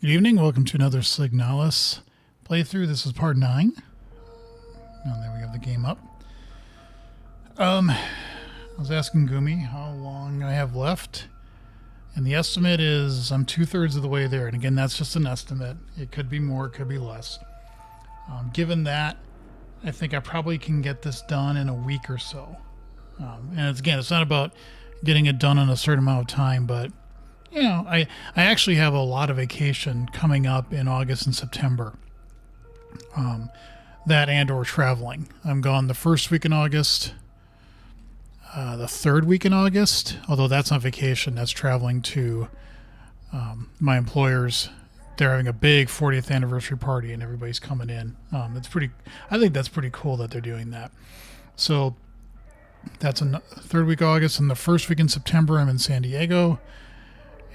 Good evening. Welcome to another Signalis playthrough. This is part 9. And there we have the game up. I was asking Gumi how long I have left, and the estimate is I'm 2/3 of the way there. And again, that's just an estimate. It could be more, it could be less. Given that, I think I probably can get this done in a week or so. It's not about getting it done in a certain amount of time, but I actually have a lot of vacation coming up in August and September. That and or traveling. I'm gone the first week in August, the third week in August, although that's not vacation, that's traveling to my employers. They're having a big 40th anniversary party and everybody's coming in. I think that's pretty cool that they're doing that. So that's a third week August, and the first week in September I'm in San Diego.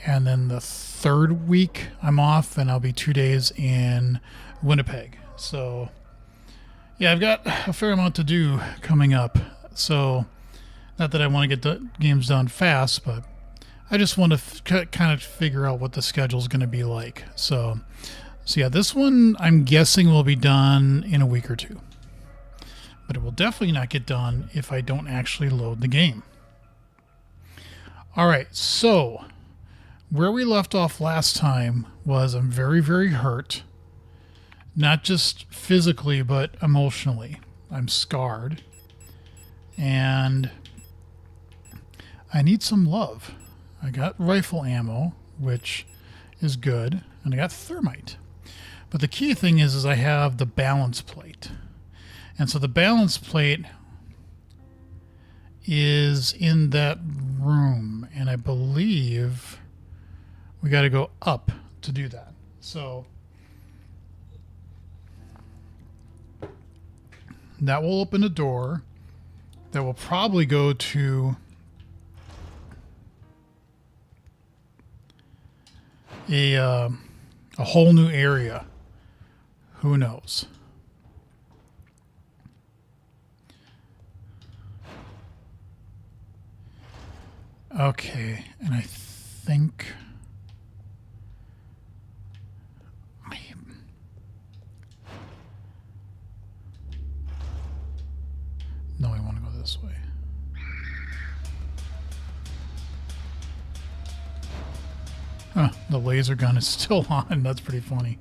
And then the third week I'm off, and I'll be 2 days in Winnipeg. So, yeah, I've got a fair amount to do coming up. So, not that I want to get the games done fast, but I just want to kind of figure out what the schedule is going to be like. So yeah, this one I'm guessing will be done in a week or two. But it will definitely not get done if I don't actually load the game. All right, so where we left off last time was I'm very, very hurt. Not just physically, but emotionally. I'm scarred. And I need some love. I got rifle ammo, which is good, and I got thermite. But the key thing is I have the balance plate. And so the balance plate is in that room, and I believe we got to go up to do that. So that will open a door that will probably go to a whole new area. Who knows? Okay, and I think no, I want to go this way. Huh, the laser gun is still on. That's pretty funny.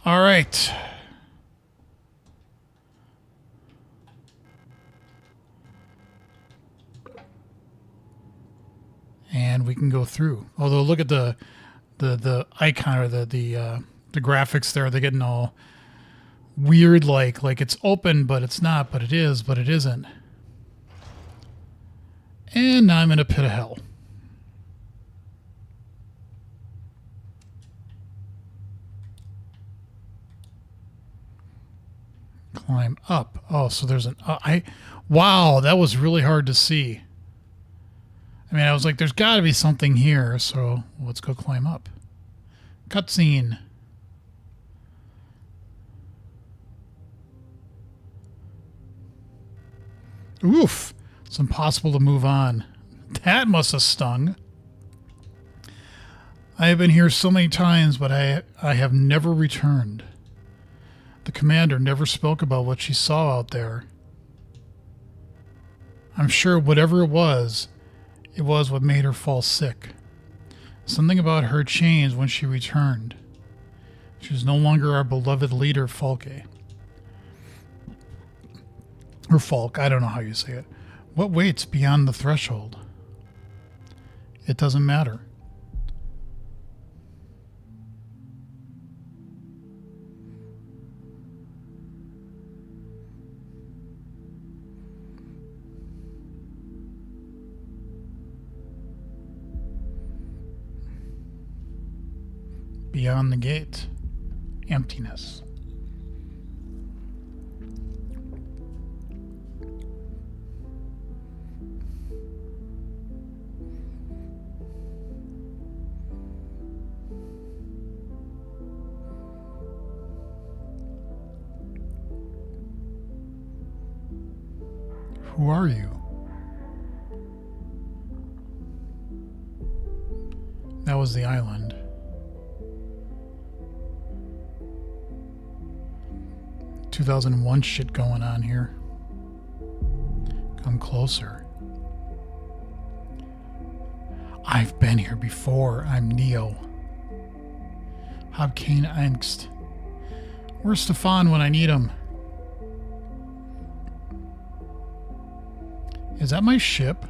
All right. And we can go through. Although look at the icon or the graphics there. They're getting all weird, like it's open, but it's not, but it is, but it isn't. And now I'm in a pit of hell. Climb up. Oh, so there's an... wow, that was really hard to see. I mean, I was like, there's got to be something here, so let's go climb up. Cutscene. Oof. It's impossible to move on. That must have stung. I have been here so many times, but I have never returned. The commander never spoke about what she saw out there. I'm sure whatever it was what made her fall sick. Something about her changed when she returned. She was no longer our beloved leader, Falke. Or Falk, I don't know how you say it. What waits beyond the threshold? It doesn't matter. Beyond the gate, emptiness. Who are you? That was the island. ...2001 shit going on here. Come closer. I've been here before. I'm Neo. Hab keine Angst. Where's Stefan when I need him? Is that my ship?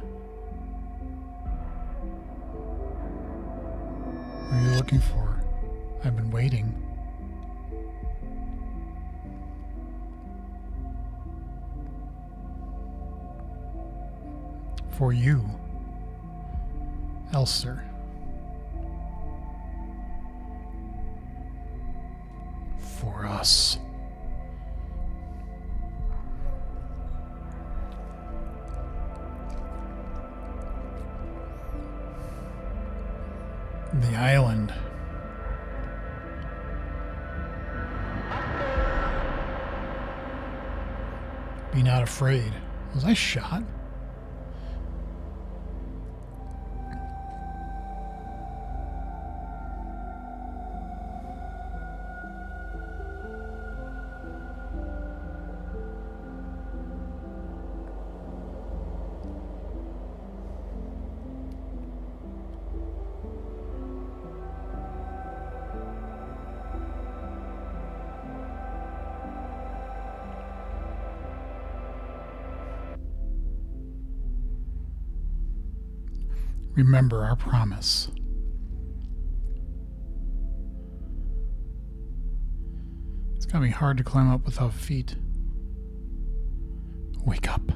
What are you looking for? I've been waiting. For you, Elster. For us. The island. Be not afraid. Was I shot? Remember our promise. It's gonna be hard to climb up without feet. Wake up.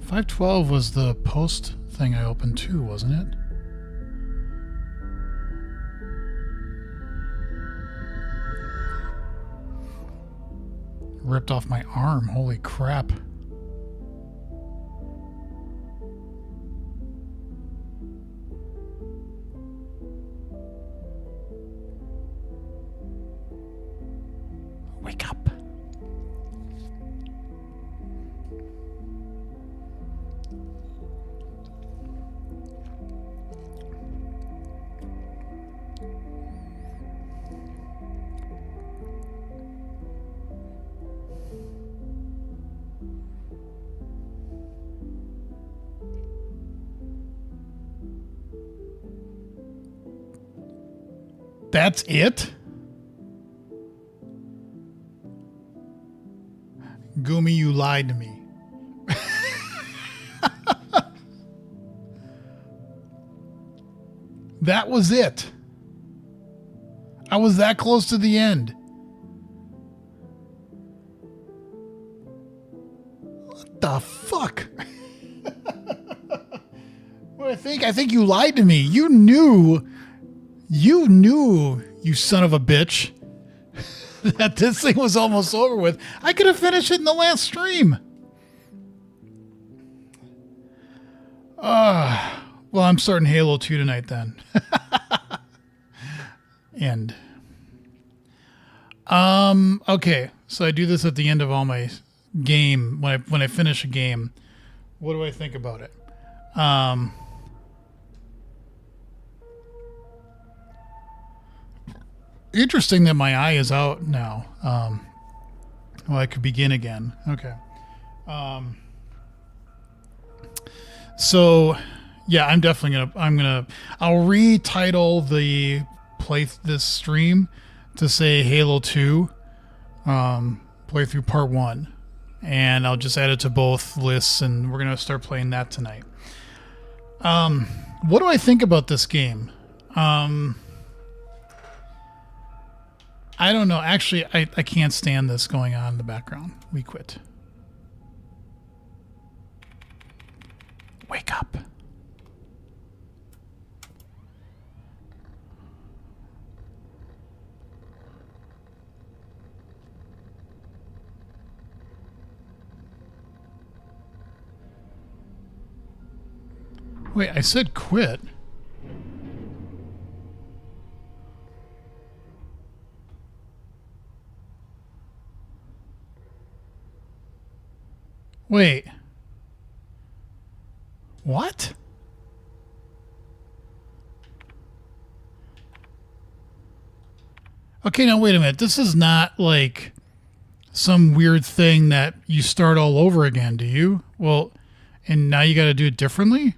512 was the post thing I opened too, wasn't it? Ripped off my arm, holy crap. Wake up. That's it? Gumi, you lied to me. That was it. I was that close to the end. What the fuck? What I think you lied to me. You knew, you son of a bitch, that this thing was almost over with. I could have finished it in the last stream. Well, I'm starting Halo 2 tonight then. And okay, so I do this at the end of all my game. When I finish a game, what do I think about it? Interesting that my eye is out now. Well, I could begin again. Okay. So yeah, I'm definitely I'll retitle this stream to say Halo 2 playthrough part 1, and I'll just add it to both lists, and we're gonna start playing that tonight. What do I think about this game? I don't know. Actually, I can't stand this going on in the background. We quit. Wake up. Wait, I said quit. Wait. What? Okay, now wait a minute. This is not like some weird thing that you start all over again, do you? Well, and now you got to do it differently?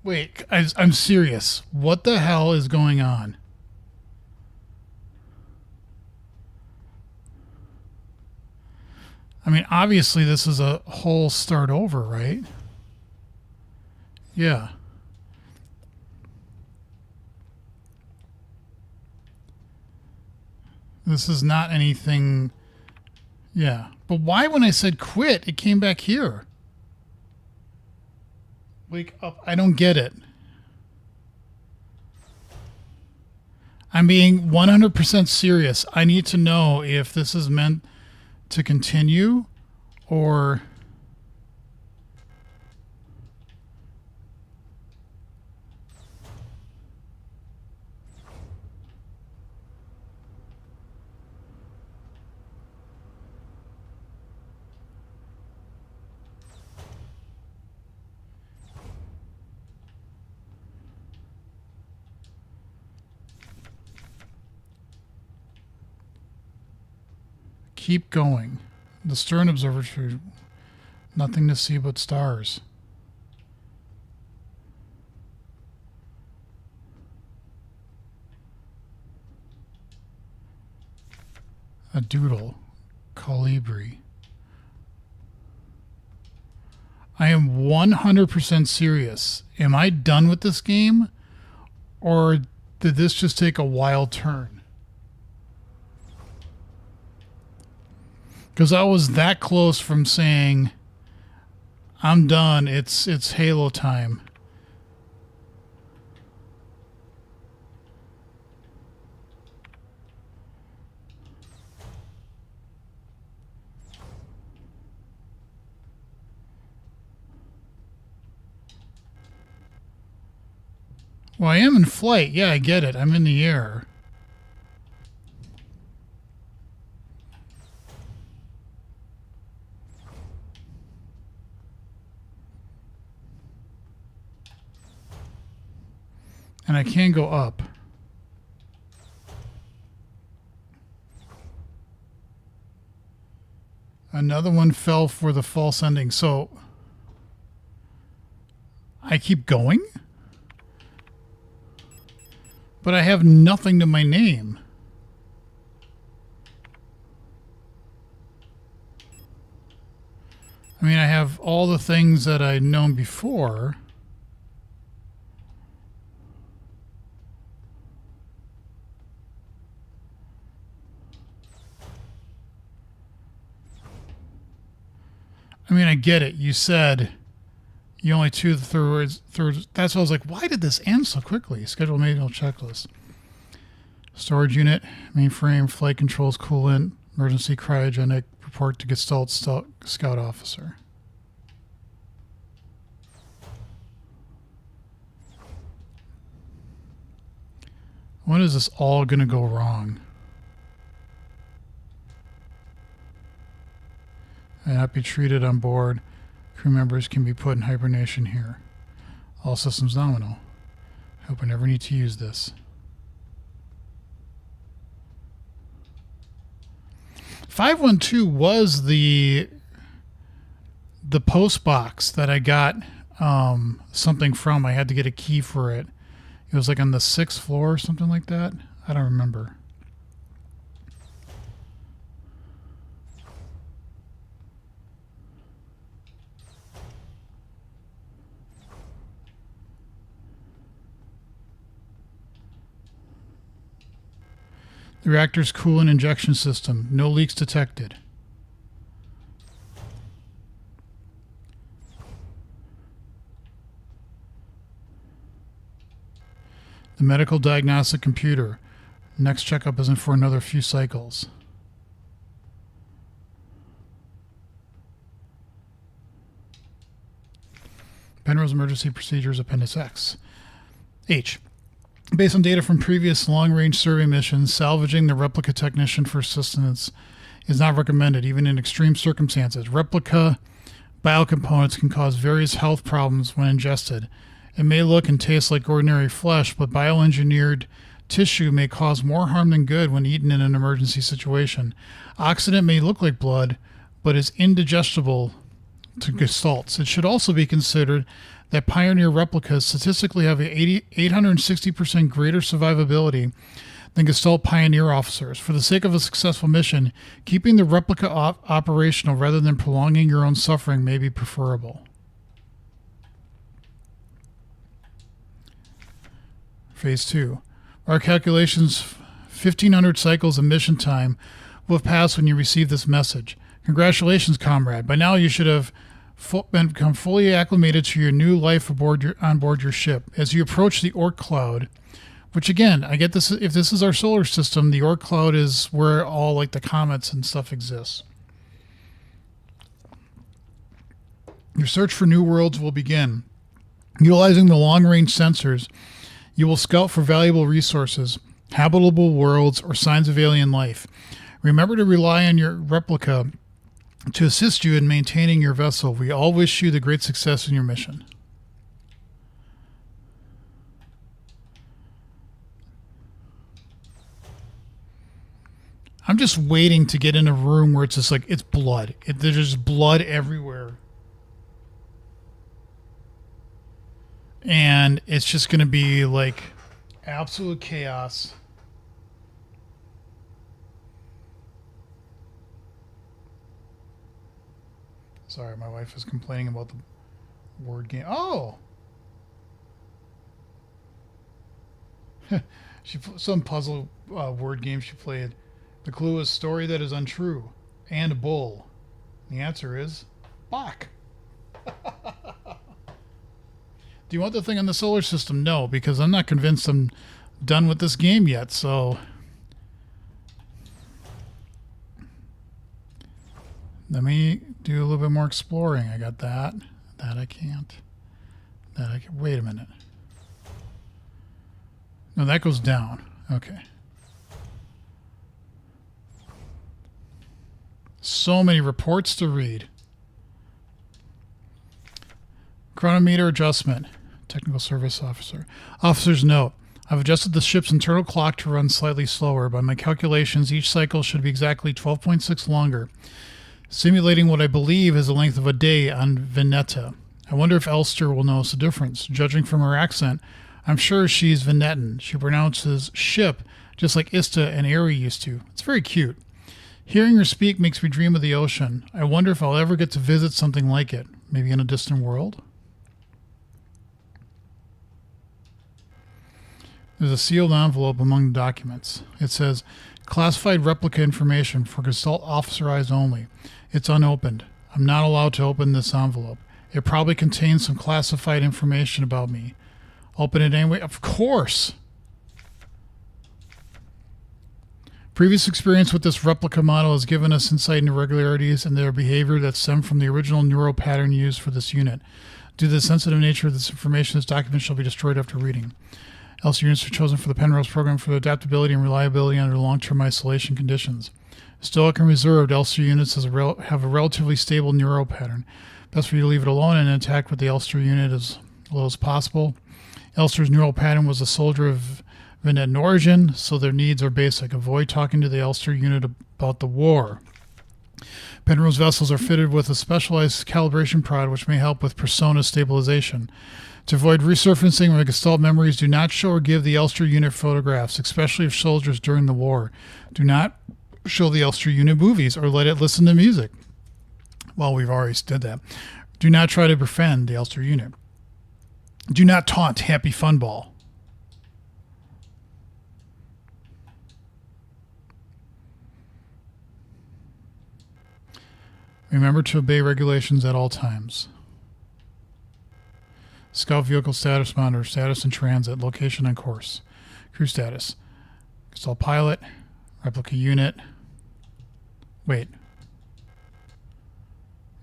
Wait, I'm serious. What the hell is going on? I mean, obviously this is a whole start over, right? Yeah. This is not anything... Yeah. But why when I said quit, it came back here? Wake up. I don't get it. I'm being 100% serious. I need to know if this is meant to continue or... Keep going. The Stern Observatory, nothing to see but stars. A doodle. Colibri. I am 100% serious. Am I done with this game? Or did this just take a wild turn? Because I was that close from saying, I'm done, it's Halo time. Well, I am in flight. Yeah, I get it. I'm in the air. And I can go up. Another one fell for the false ending. So I keep going? But I have nothing to my name. I mean, I have all the things that I'd known before. I mean, I get it. You said you only two the third. That's why I was like, why did this end so quickly? Schedule manual checklist. Storage unit, mainframe, flight controls, coolant, emergency cryogenic, report to Gestalt Scout Officer. When is this all going to go wrong? And not be treated on board. Crew members can be put in hibernation here. All systems nominal. Hope I never need to use this. 512 was the post box that I got something from. I had to get a key for it. It was like on the 6th floor or something like that. I don't remember. The reactor's coolant injection system. No leaks detected. The medical diagnostic computer. Next checkup isn't for another few cycles. Penrose Emergency Procedures Appendix X. H. Based on data from previous long-range survey missions, salvaging the replica technician for assistance is not recommended, even in extreme circumstances. Replica biocomponents can cause various health problems when ingested. It may look and taste like ordinary flesh, but bioengineered tissue may cause more harm than good when eaten in an emergency situation. Oxidant may look like blood, but is indigestible to gestalts. It should also be considered that Pioneer replicas statistically have an 860% greater survivability than Gestalt Pioneer officers. For the sake of a successful mission, keeping the replica operational rather than prolonging your own suffering may be preferable. Phase 2. Our calculations, 1,500 cycles of mission time will have passed when you receive this message. Congratulations, comrade. By now you should have become fully acclimated to your new life on board your ship. As you approach the Oort cloud, which again, I get this, if this is our solar system, the Oort cloud is where all like the comets and stuff exists. Your search for new worlds will begin. Utilizing the long-range sensors, you will scout for valuable resources, habitable worlds, or signs of alien life. Remember to rely on your replica to assist you in maintaining your vessel. We all wish you the great success in your mission. I'm just waiting to get in a room where it's just like, it's blood. There's just blood everywhere. And it's just going to be like absolute chaos. Sorry, my wife is complaining about the word game. Oh! Some puzzle word game she played. The clue is story that is untrue and bull. The answer is Bach. Do you want the thing on the solar system? No, because I'm not convinced I'm done with this game yet, so let me do a little bit more exploring. I got that. That I can't. That I can. Wait a minute. No, that goes down. Okay. So many reports to read. Chronometer adjustment. Technical service officer. Officer's note. I've adjusted the ship's internal clock to run slightly slower. By my calculations, each cycle should be exactly 12.6 longer, simulating what I believe is the length of a day on Veneta. I wonder if Elster will notice a difference. Judging from her accent, I'm sure she's Venetan. She pronounces ship just like Ista and Aerie used to. It's very cute. Hearing her speak makes me dream of the ocean. I wonder if I'll ever get to visit something like it, maybe in a distant world. There's a sealed envelope among the documents. It says, classified replica information for Gestalt officer eyes only. It's unopened. I'm not allowed to open this envelope. It probably contains some classified information about me. Open it anyway? Of course! Previous experience with this replica model has given us insight into irregularities in their behavior that stem from the original neural pattern used for this unit. Due to the sensitive nature of this information, this document shall be destroyed after reading. ELSA units are chosen for the Penrose program for their adaptability and reliability under long-term isolation conditions. Stoic and reserved, ELSA units have a relatively stable neural pattern. Best for you to leave it alone and intact with the Elster unit as low as possible. Elster's neural pattern was a soldier of Venetan origin, so their needs are basic. Avoid talking to the Elster unit about the war. Penrose vessels are fitted with a specialized calibration prod which may help with persona stabilization. To avoid resurfacing of Gestalt memories, do not show or give the Elster unit photographs, especially of soldiers during the war. Do not show the Elster unit movies or let it listen to music. Well, we've already did that. Do not try to befriend the Elster unit. Do not taunt Happy Fun Ball. Remember to obey regulations at all times. Scout vehicle status monitor, status in transit, location and course. Crew status. Gestalt pilot, replica unit. Wait.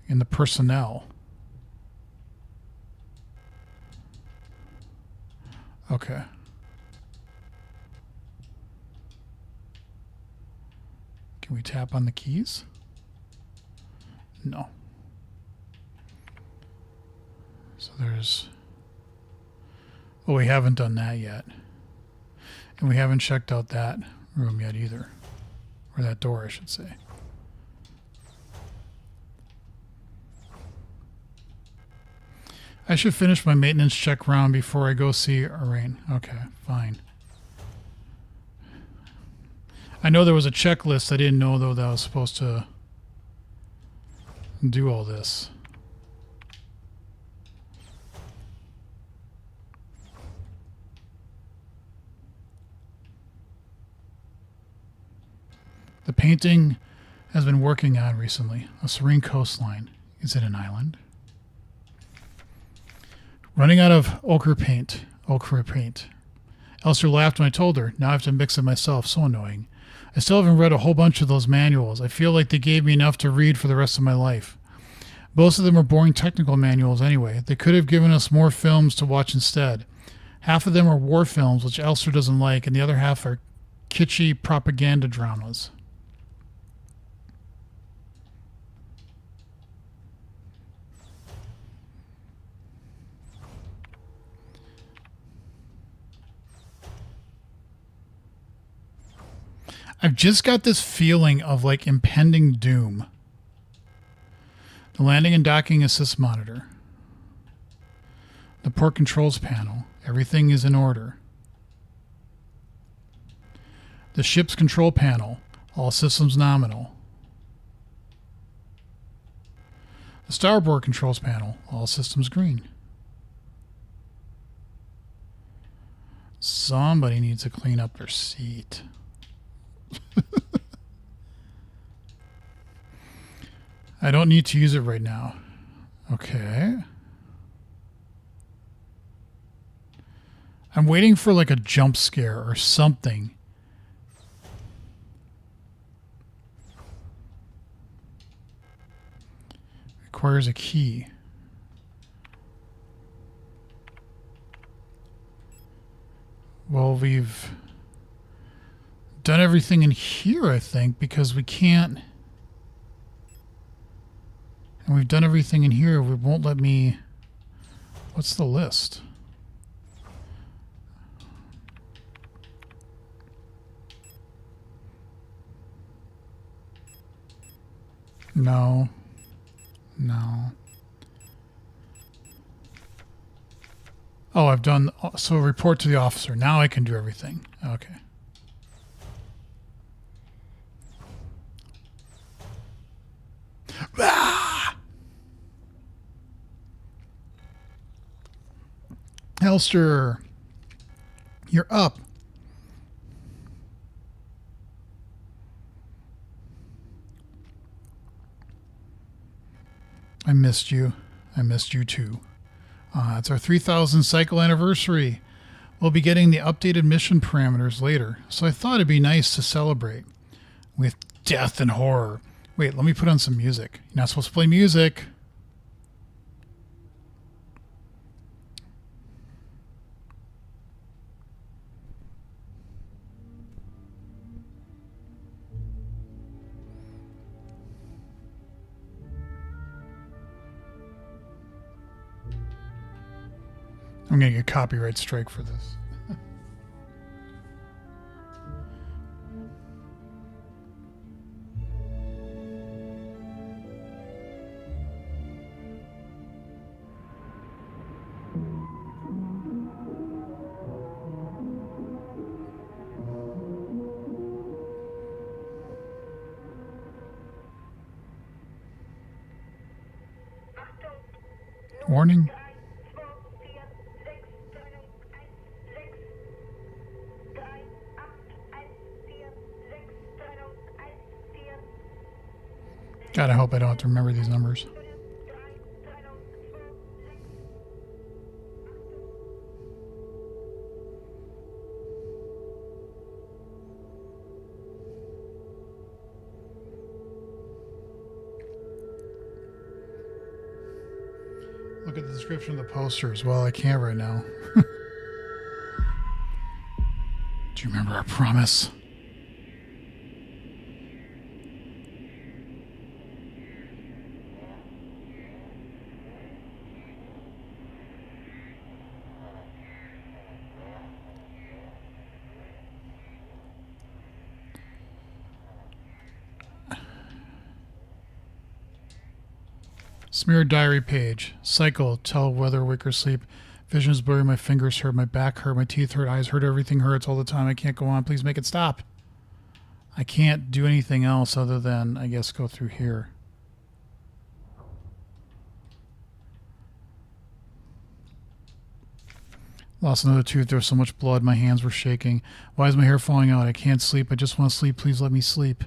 In the personnel. Okay. Can we tap on the keys? No. there's... Oh, we haven't done that yet. And we haven't checked out that room yet either. Or that door, I should say. I should finish my maintenance check round before I go see Arain. Okay, fine. I know there was a checklist. I didn't know, though, that I was supposed to do all this. The painting has been working on recently. A serene coastline. Is it an island? Running out of ochre paint. Ochre paint. Elster laughed when I told her. Now I have to mix it myself. So annoying. I still haven't read a whole bunch of those manuals. I feel like they gave me enough to read for the rest of my life. Most of them are boring technical manuals anyway. They could have given us more films to watch instead. Half of them are war films, which Elster doesn't like, and the other half are kitschy propaganda dramas. I've just got this feeling of like impending doom. The landing and docking assist monitor. The port controls panel. Everything is in order. The ship's control panel. All systems nominal. The starboard controls panel. All systems green. Somebody needs to clean up their seat. I don't need to use it right now. Okay. I'm waiting for like a jump scare or something. Requires a key. Well, we've done everything in here, I think, because we can't... And we've done everything in here. It won't let me... What's the list? No. No. Oh, I've done... So report to the officer. Now I can do everything. Okay. Ah! Elster, you're up. I missed you. I missed you too. It's our 3000 cycle anniversary. We'll be getting the updated mission parameters later, so I thought it'd be nice to celebrate with death and horror. Wait, let me put on some music. You're not supposed to play music. I'm going to get a copyright strike for this. Warning. God, I hope I don't have to remember these numbers. Look at the description of the posters. Well, I can't right now. Do you remember our promise? Smear diary page. Cycle. Tell whether awake or sleep. Visions blurry. My fingers hurt. My back hurt. My teeth hurt. Eyes hurt. Everything hurts all the time. I can't go on. Please make it stop. I can't do anything else other than, I guess, go through here. Lost another tooth. There was so much blood. My hands were shaking. Why is my hair falling out? I can't sleep. I just want to sleep. Please let me sleep.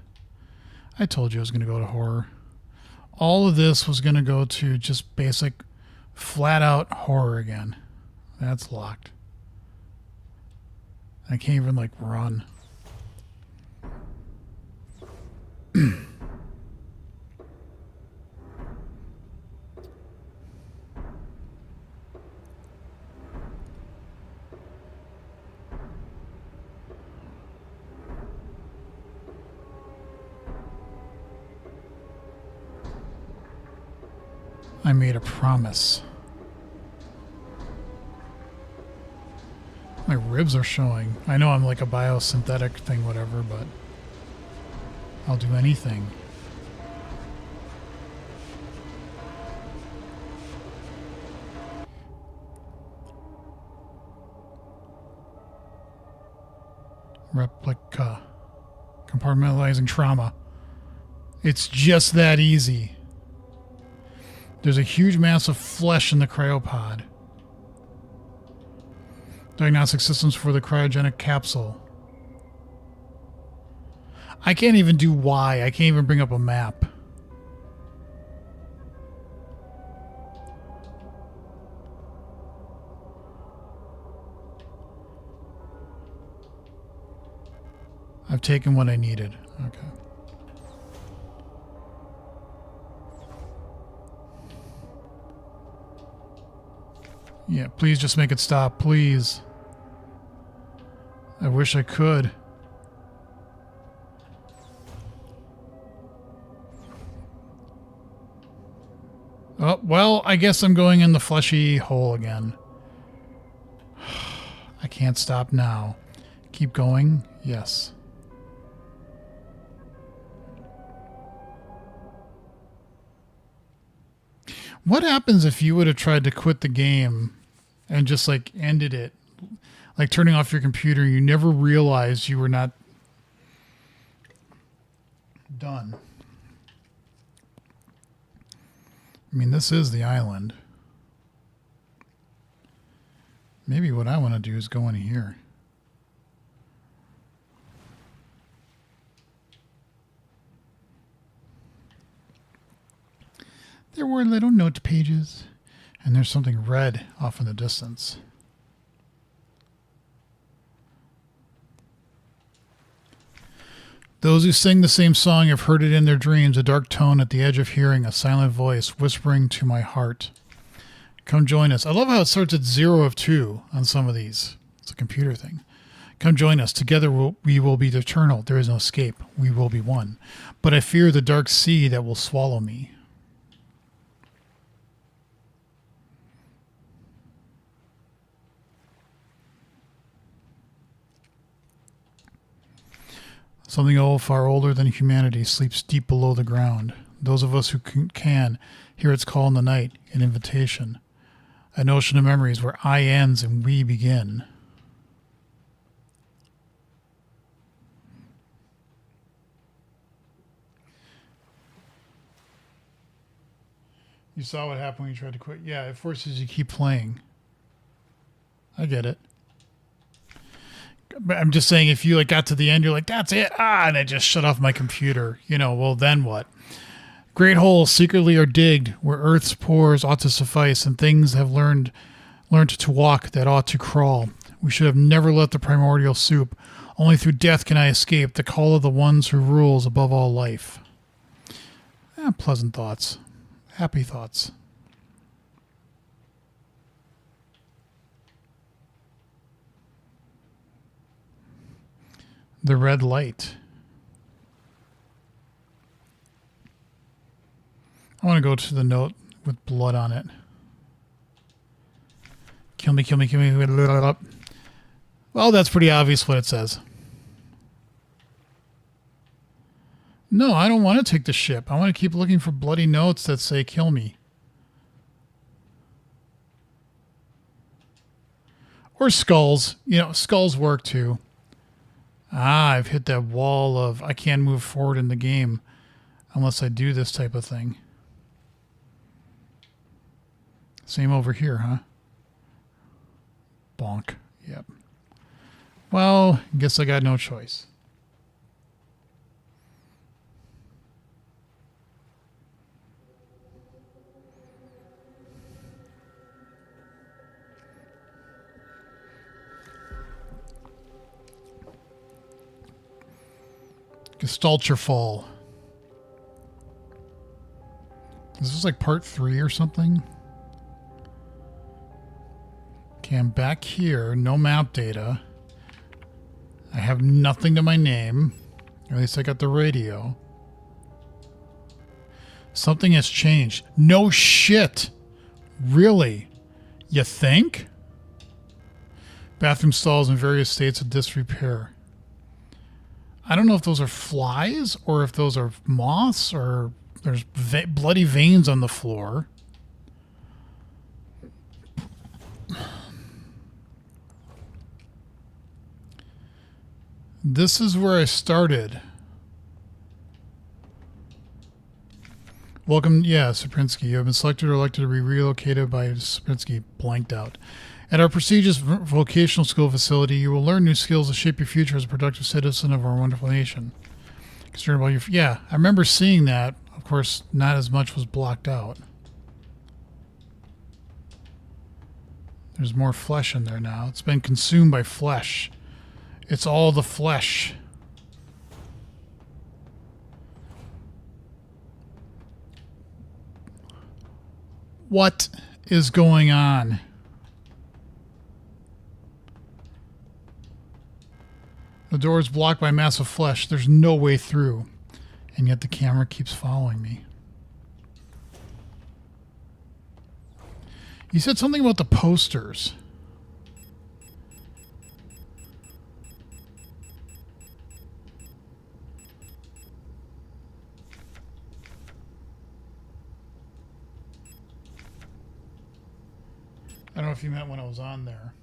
I told you I was going to go to horror. All of this was going to go to just basic, flat-out horror again. That's locked. I can't even, like, run. I made a promise. My ribs are showing. I know I'm like a biosynthetic thing, whatever, but I'll do anything. Replica. Compartmentalizing trauma. It's just that easy. There's a huge mass of flesh in the cryopod. Diagnostic systems for the cryogenic capsule. I can't even do Y. I can't even bring up a map. I've taken what I needed. Okay. Yeah, please just make it stop, please. I wish I could. Oh, well, I guess I'm going in the fleshy hole again. I can't stop now. Keep going? Yes. What happens if you would have tried to quit the game and just like ended it, like turning off your computer, and you never realized you were not done? I mean, this is the island. Maybe what I want to do is go in here. There were little note pages, and there's something red off in the distance. Those who sing the same song have heard it in their dreams, a dark tone at the edge of hearing, a silent voice whispering to my heart. Come join us. I love how it starts at 0 of 2 on some of these. It's a computer thing. Come join us. Together we will be eternal. There is no escape. We will be one. But I fear the dark sea that will swallow me. Something old, far older than humanity, sleeps deep below the ground. Those of us who can hear its call in the night, an invitation, an ocean of memories where I ends and we begin. You saw what happened when you tried to quit. Yeah, it forces you to keep playing. I get it. But I'm just saying, if you like got to the end, you're like, that's it, and I just shut off my computer. You know, well, then what? Great holes secretly are digged, where earth's pores ought to suffice, and things have learned to walk that ought to crawl. We should have never let the primordial soup. Only through death can I escape the call of the ones who rules above all life. Pleasant thoughts. Happy thoughts. The red light. I want to go to the note with blood on it. Kill me, kill me, kill me. Well, that's pretty obvious what it says. No, I don't want to take the ship. I want to keep looking for bloody notes that say kill me. Or skulls. You know, skulls work too. Ah, I've hit that wall of I can't move forward in the game unless I do this type of thing. Same over here, huh? Bonk. Yep. Well, guess I got no choice. Gestalter Fall. Is this like part 3 or something? Okay, I'm back here. No map data. I have nothing to my name. At least I got the radio. Something has changed. No shit. Really? You think? Bathroom stalls in various states of disrepair. I don't know if those are flies or if those are moths or there's bloody veins on the floor. This is where I started. Welcome, yeah, Saprinsky. You have been selected or elected to be relocated by Saprinsky. Blanked out. At our prestigious vocational school facility, you will learn new skills to shape your future as a productive citizen of our wonderful nation. Concerned about your... Yeah, I remember seeing that. Of course, not as much was blocked out. There's more flesh in there now. It's been consumed by flesh. It's all the flesh. What is going on? The door is blocked by massive flesh. There's no way through. And yet the camera keeps following me. You said something about the posters. I don't know if you meant when I was on there.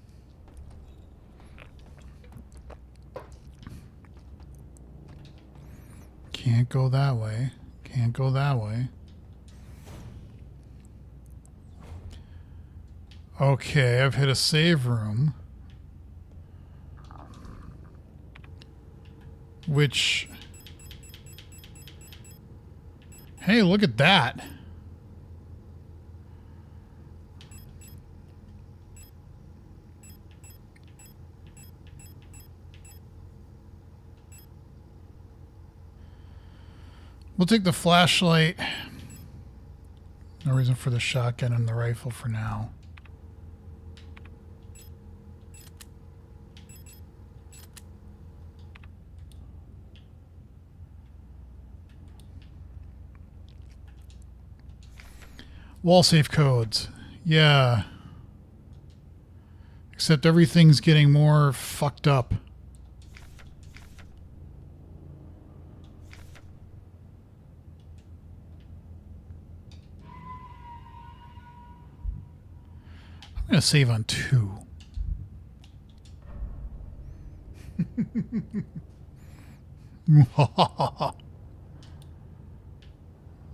Can't go that way. Can't go that way. Okay, I've hit a save room. Which... Hey, look at that. We'll take the flashlight. No reason for the shotgun and the rifle for now. Wall safe codes. Yeah. Except everything's getting more fucked up. I'm going to save on 2.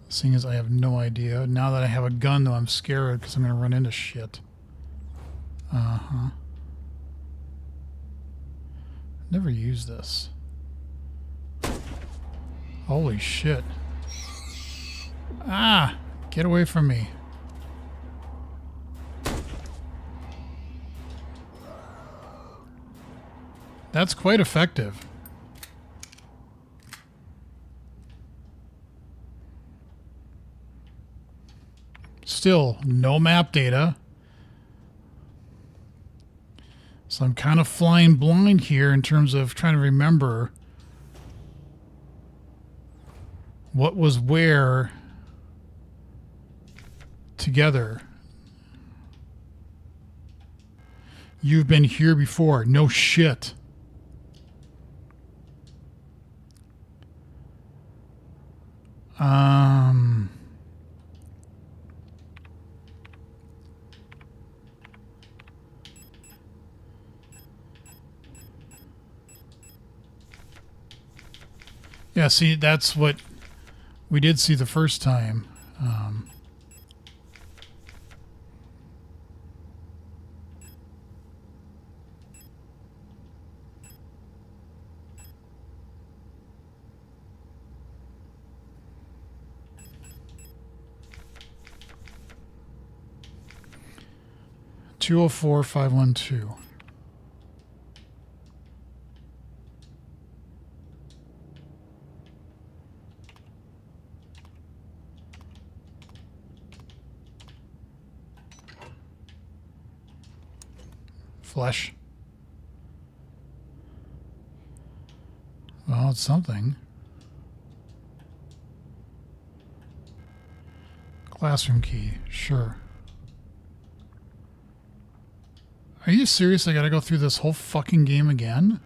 Seeing as I have no idea. Now that I have a gun, though, I'm scared because I'm going to run into shit. Uh-huh. Never used this. Holy shit. Ah! Get away from me. That's quite effective. Still, no map data. So I'm kind of flying blind here in terms of trying to remember what was where together. You've been here before. No shit. Yeah, see, that's what we did see the first time. 204-512. Flesh. Well, it's something. Classroom key, sure. Are you serious? I gotta go through this whole fucking game again?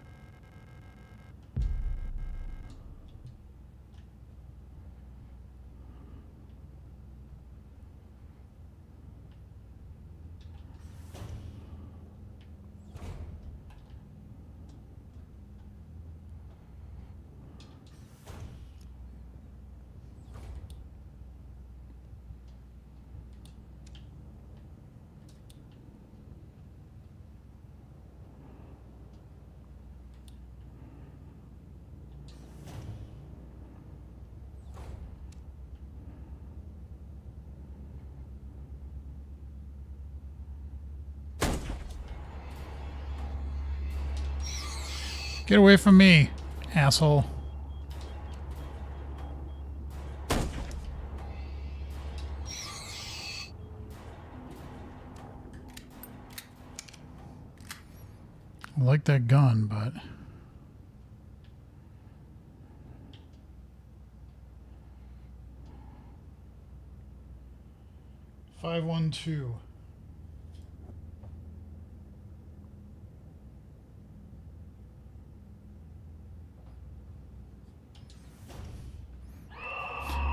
Get away from me, asshole. I like that gun, but... $512.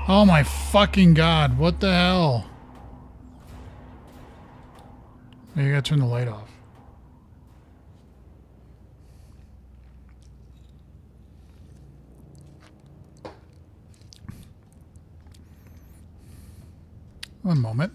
Oh my fucking god, what the hell? Maybe I gotta turn the light off. One moment.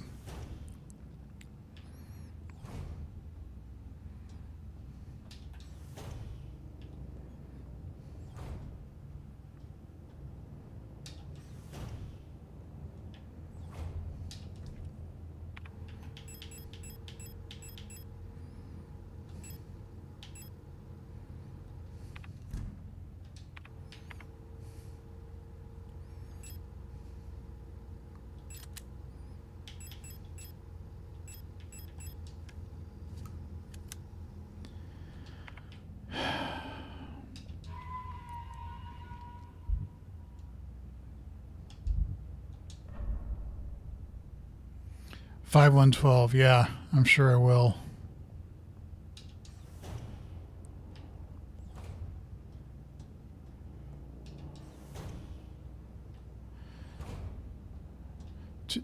$5112, yeah, I'm sure I will.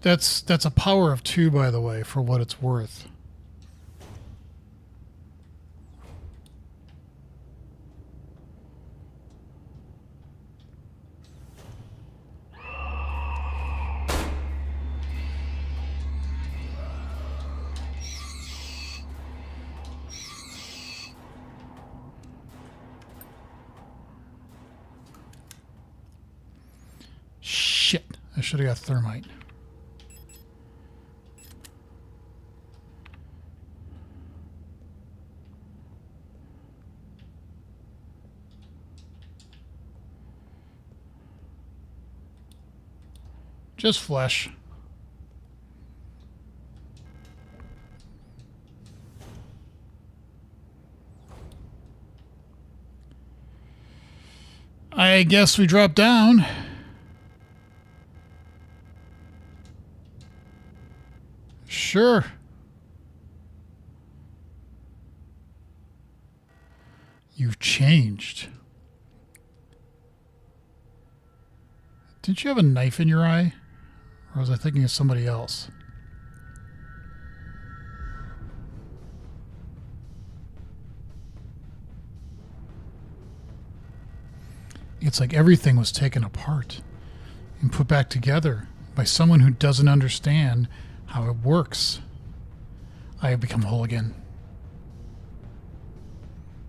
That's a power of 2, by the way, for what it's worth. Shit, I should have got thermite. Just flesh. I guess we drop down. Sure. You've changed. Didn't you have a knife in your eye? Or was I thinking of somebody else? It's like everything was taken apart and put back together by someone who doesn't understand how it works. I have become whole again.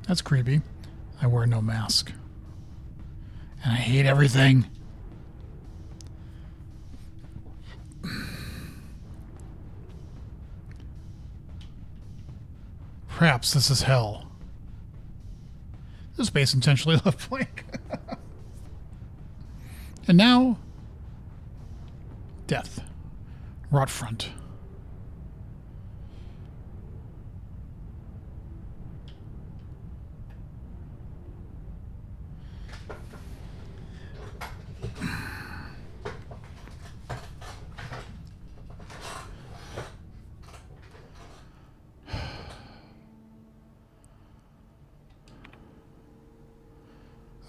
That's creepy. I wear no mask. And I hate everything. Perhaps this is hell. The space intentionally left blank. And now, death. Rot front.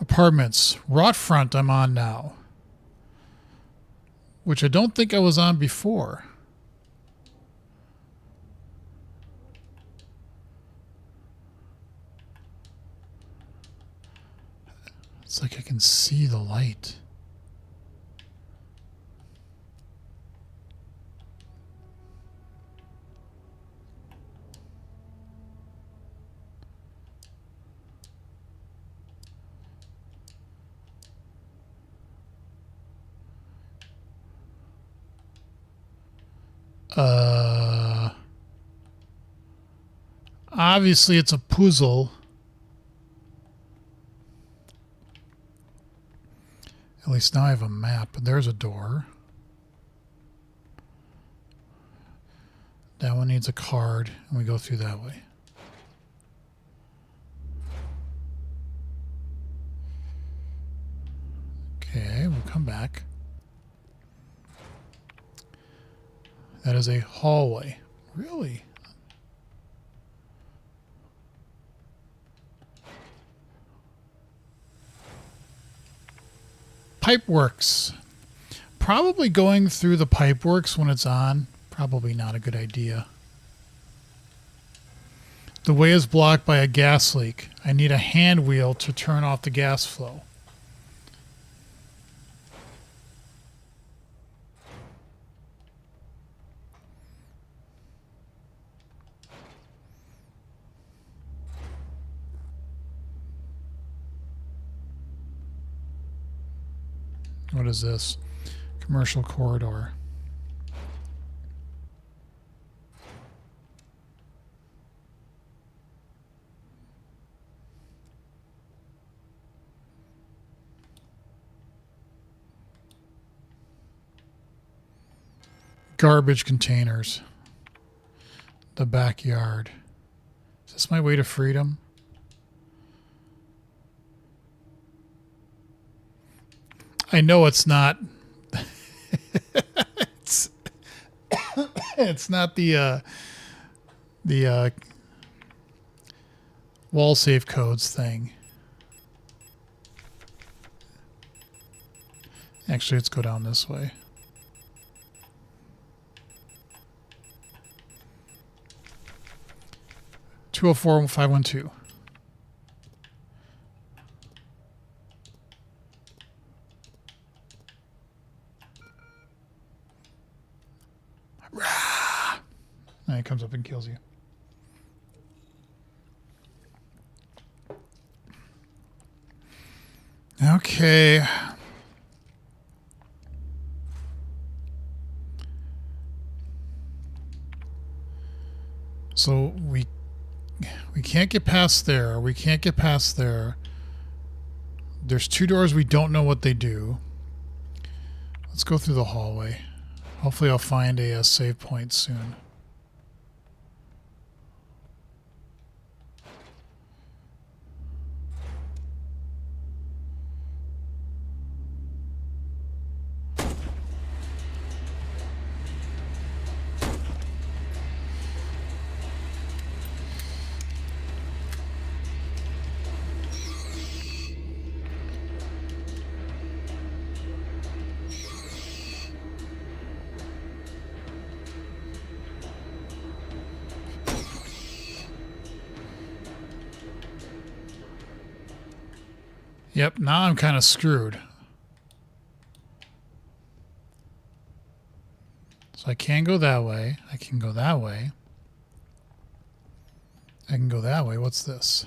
Apartments. Rot front I'm on now. Which I don't think I was on before. It's like I can see the light. Obviously it's a puzzle. At least now I have a map. There's a door. That one needs a card, and we go through that way. Okay, we'll come back. That is a hallway. Really? Pipeworks. Probably going through the pipeworks when it's on. Probably not a good idea. The way is blocked by a gas leak. I need a hand wheel to turn off the gas flow. What is this? Commercial corridor. Garbage containers. The backyard. Is this my way to freedom? I know it's not. It's not the wall safe codes thing. Actually, let's go down this way. (204-512). And it comes up and kills you. Okay. So we can't get past there. We can't get past there. There's two doors we don't know what they do. Let's go through the hallway. Hopefully I'll find a save point soon. Yep, now I'm kind of screwed. So I can go that way. I can go that way. I can go that way. What's this?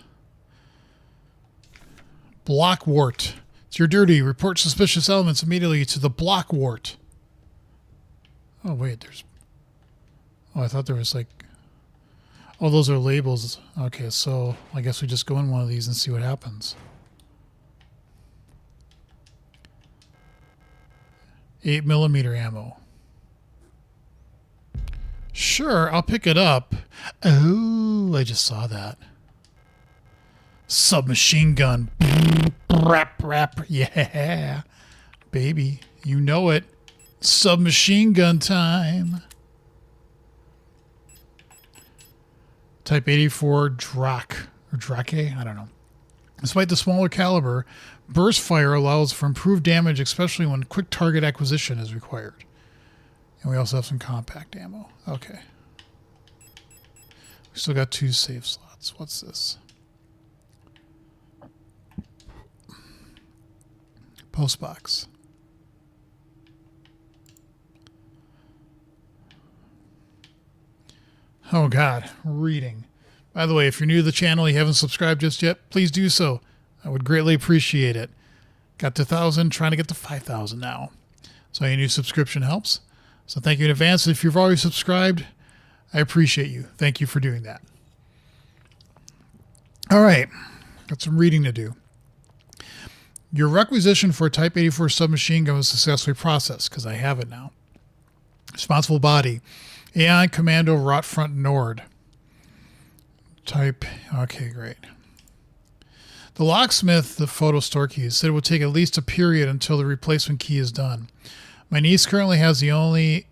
Block wart. It's your duty. Report suspicious elements immediately to the block wart. Oh, wait. There's... Oh, I thought there was like... Oh, those are labels. Okay, so I guess we just go in one of these and see what happens. 8mm ammo. Sure, I'll pick it up. Oh, I just saw that. Submachine gun. Rap, rap. Yeah. Baby, you know it. Submachine gun time. Type 84 Drak. Or Drake? I don't know. Despite the smaller caliber, burst fire allows for improved damage, especially when quick target acquisition is required. And we also have some compact ammo. Okay. We still got 2 save slots. What's this? Postbox. Oh God, reading. By the way, if you're new to the channel and you haven't subscribed just yet, please do so. I would greatly appreciate it. Got to 1,000, trying to get to 5,000 now. So any new subscription helps. So thank you in advance. If you've already subscribed, I appreciate you. Thank you for doing that. All right, got some reading to do. Your requisition for a Type 84 submachine gun was successfully processed, because I have it now. Responsible body. AI Commando Rot Front Nord. Type, okay, great. The locksmith, the photo store keys, said it would take at least a period until the replacement key is done. My niece currently has the only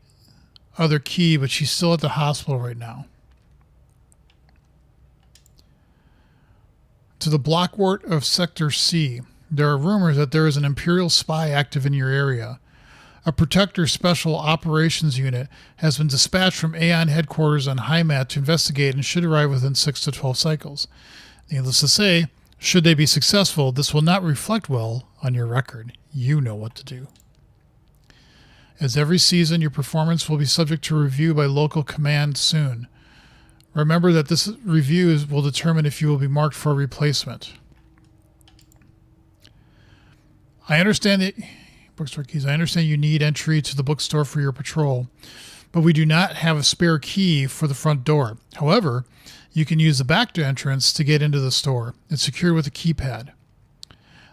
other key, but she's still at the hospital right now. To the blockwart of Sector C, there are rumors that there is an Imperial spy active in your area. A Protector Special Operations Unit has been dispatched from Aeon headquarters on Heimat to investigate and should arrive within 6 to 12 cycles. Needless to say, should they be successful, this will not reflect well on your record. You know what to do. As every season, your performance will be subject to review by local command soon. Remember that this review will determine if you will be marked for a replacement. I understand that bookstore keys. I understand you need entry to the bookstore for your patrol, but we do not have a spare key for the front door. However, you can use the back entrance to get into the store. It's secured with a keypad.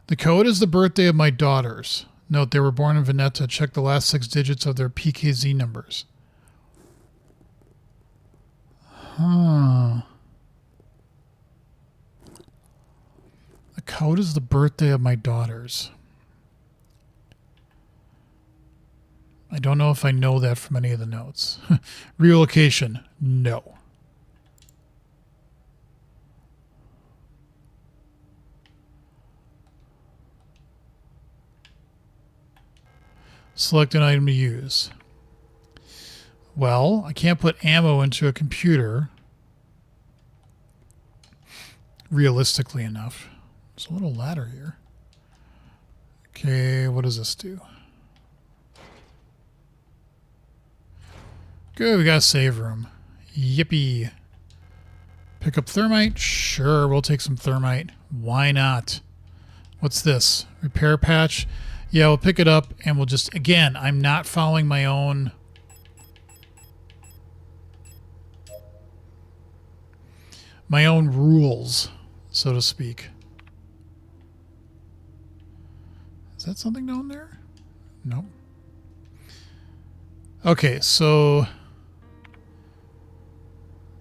The code is the birthday of my daughters. Note they were born in Veneta. Check the last 6 digits of their PKZ numbers. Huh. The code is the birthday of my daughters. I don't know if I know that from any of the notes. Relocation, no. Select an item to use. Well, I can't put ammo into a computer. Realistically enough. There's a little ladder here. Okay, what does this do? Good, we got a save room. Yippee. Pick up thermite? Sure, we'll take some thermite. Why not? What's this? Repair patch? Yeah, we'll pick it up and we'll just... Again, I'm not following my own... my own rules, so to speak. Is that something down there? Nope. Okay, so...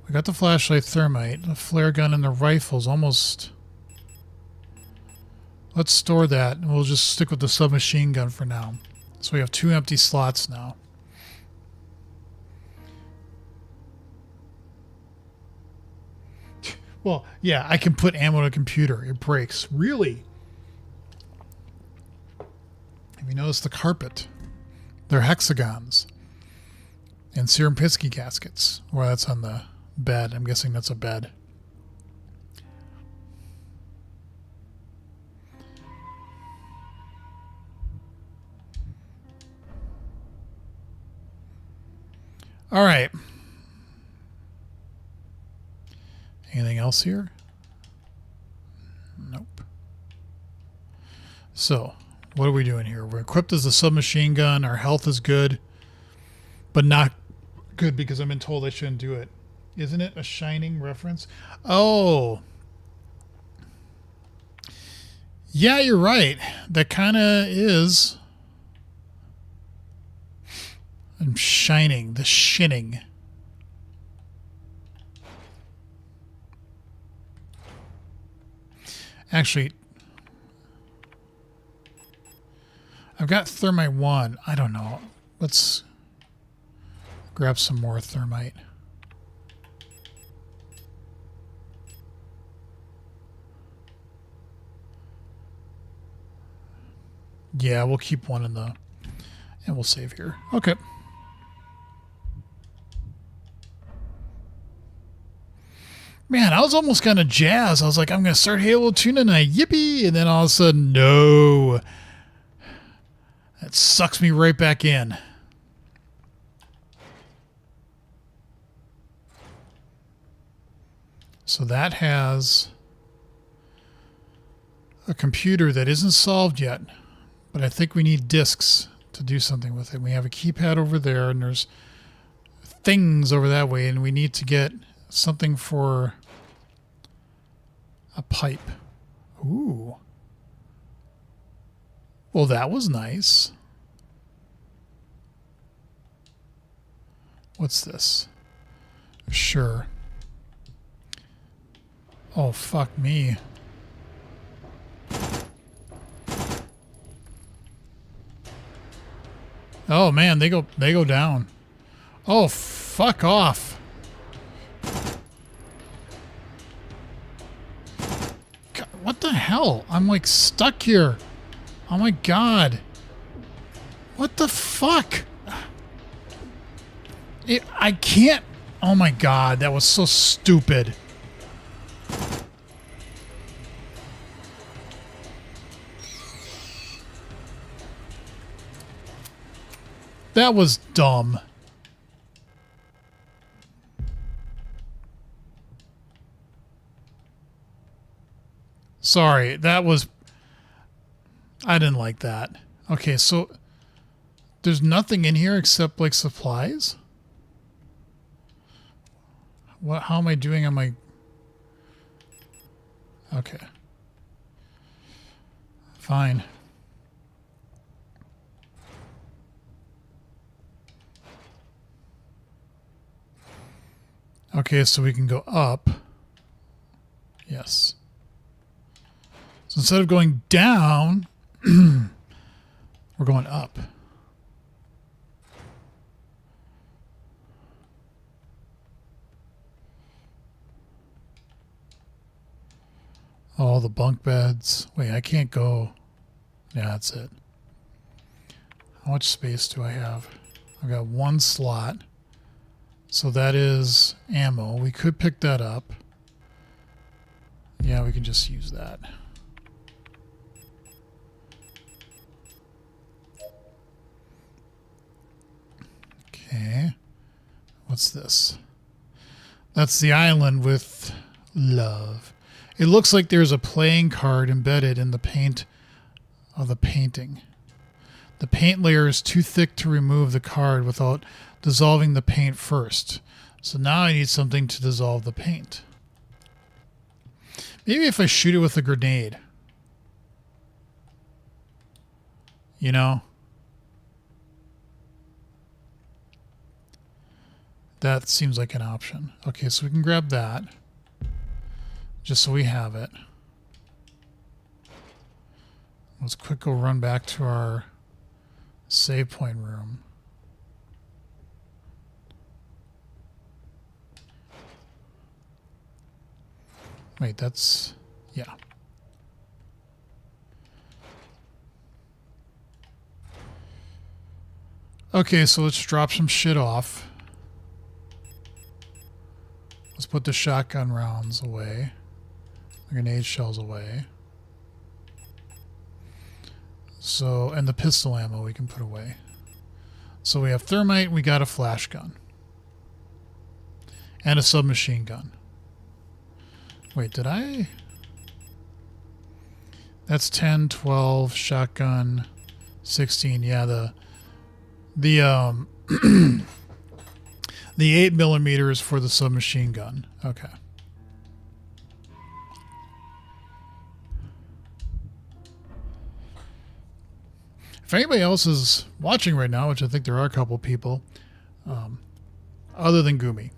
we got the flashlight, thermite, the flare gun, and the rifles almost... Let's store that, and we'll just stick with the submachine gun for now. So we have 2 empty slots now. Well, yeah, I can put ammo in a computer. It breaks. Really? Have you noticed the carpet? They're hexagons. And serum Pinsky gaskets. Well, that's on the bed. I'm guessing that's a bed. All right. Anything else here? Nope. So, what are we doing here? We're equipped as a submachine gun. Our health is good, but not good because I've been told I shouldn't do it. Isn't it a Shining reference? Oh. Yeah, you're right. That kind of is. I'm Shining, the shinning. Actually, I've got thermite 1. I don't know. Let's grab some more thermite. Yeah, we'll keep one in the... And we'll save here. Okay. Man, I was almost kind of jazzed. I was like, I'm going to start Halo 2 tonight. Yippee! And then all of a sudden, no. That sucks me right back in. So that has a computer that isn't solved yet. But I think we need disks to do something with it. We have a keypad over there, and there's things over that way, and we need to get something for a pipe. Ooh. Well, that was nice. What's this? Sure. Oh, fuck me. Oh man, they go down. Oh, fuck off. God, what the hell? I'm like stuck here. Oh my god. What the fuck? I can't. Oh my god, that was so stupid. That was dumb. Sorry, that was... I didn't like that. Okay, so there's nothing in here except like supplies? What? How am I doing on my... Okay. Fine. Okay, so we can go up. Yes. So instead of going down, we're going up. All the bunk beds. Wait, I can't go. Yeah, that's it. How much space do I have? I've got one slot. So that is ammo. We could pick that up. Yeah, we can just use that. Okay. What's this? That's the island with love. It looks like there's a playing card embedded in the paint of the painting. The paint layer is too thick to remove the card without dissolving the paint first. So now I need something to dissolve the paint. Maybe if I shoot it with a grenade. You know? That seems like an option. Okay, so we can grab that. Just so we have it. Let's quick go run back to our save point room. Wait, that's... yeah. Okay, so let's drop some shit off. Let's put the shotgun rounds away. The grenade shells away. So, and the pistol ammo we can put away. So we have thermite, we got a flash gun. and a submachine gun. Wait, did I? That's 10, 12, shotgun, 16. Yeah, the the 8mm is for the submachine gun. Okay. If anybody else is watching right now, which I think there are a couple people, other than Gumi,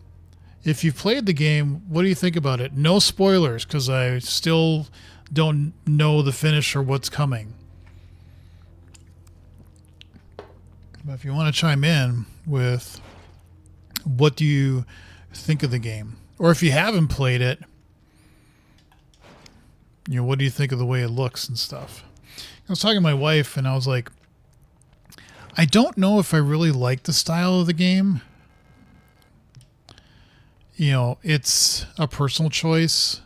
if you've played the game, what do you think about it? No spoilers, because I still don't know the finish or what's coming. But if you want to chime in with what do you think of the game, or if you haven't played it, you know, what do you think of the way it looks and stuff? I was talking to my wife, and I was like, I don't know if I really like the style of the game. You know, it's a personal choice,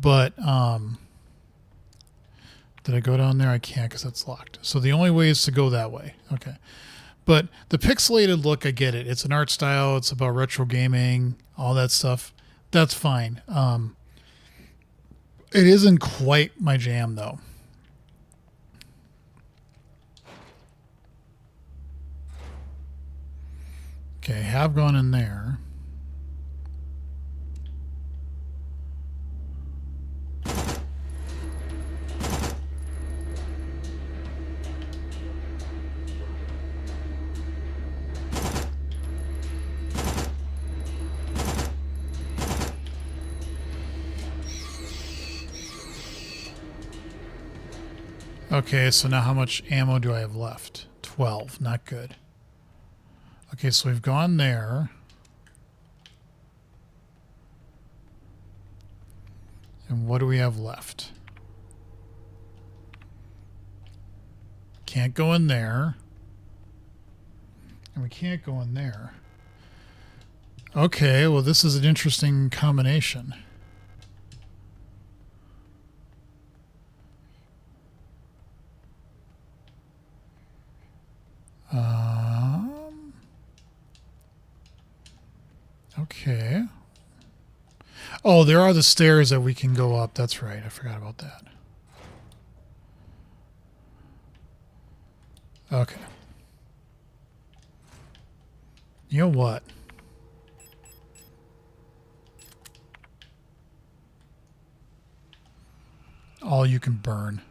but did I go down there? I can't because that's locked. So the only way is to go that way. Okay. But the pixelated look, I get it. It's an art style. It's about retro gaming, all that stuff. That's fine. It isn't quite my jam, though. Okay, have gone in there. Okay, so now how much ammo do I have left? 12, not good. Okay, so we've gone there. And what do we have left? Can't go in there. And we can't go in there. Okay, well, this is an interesting combination. Okay. Oh, there are the stairs that we can go up. That's right. I forgot about that. Okay. You know what? All you can burn.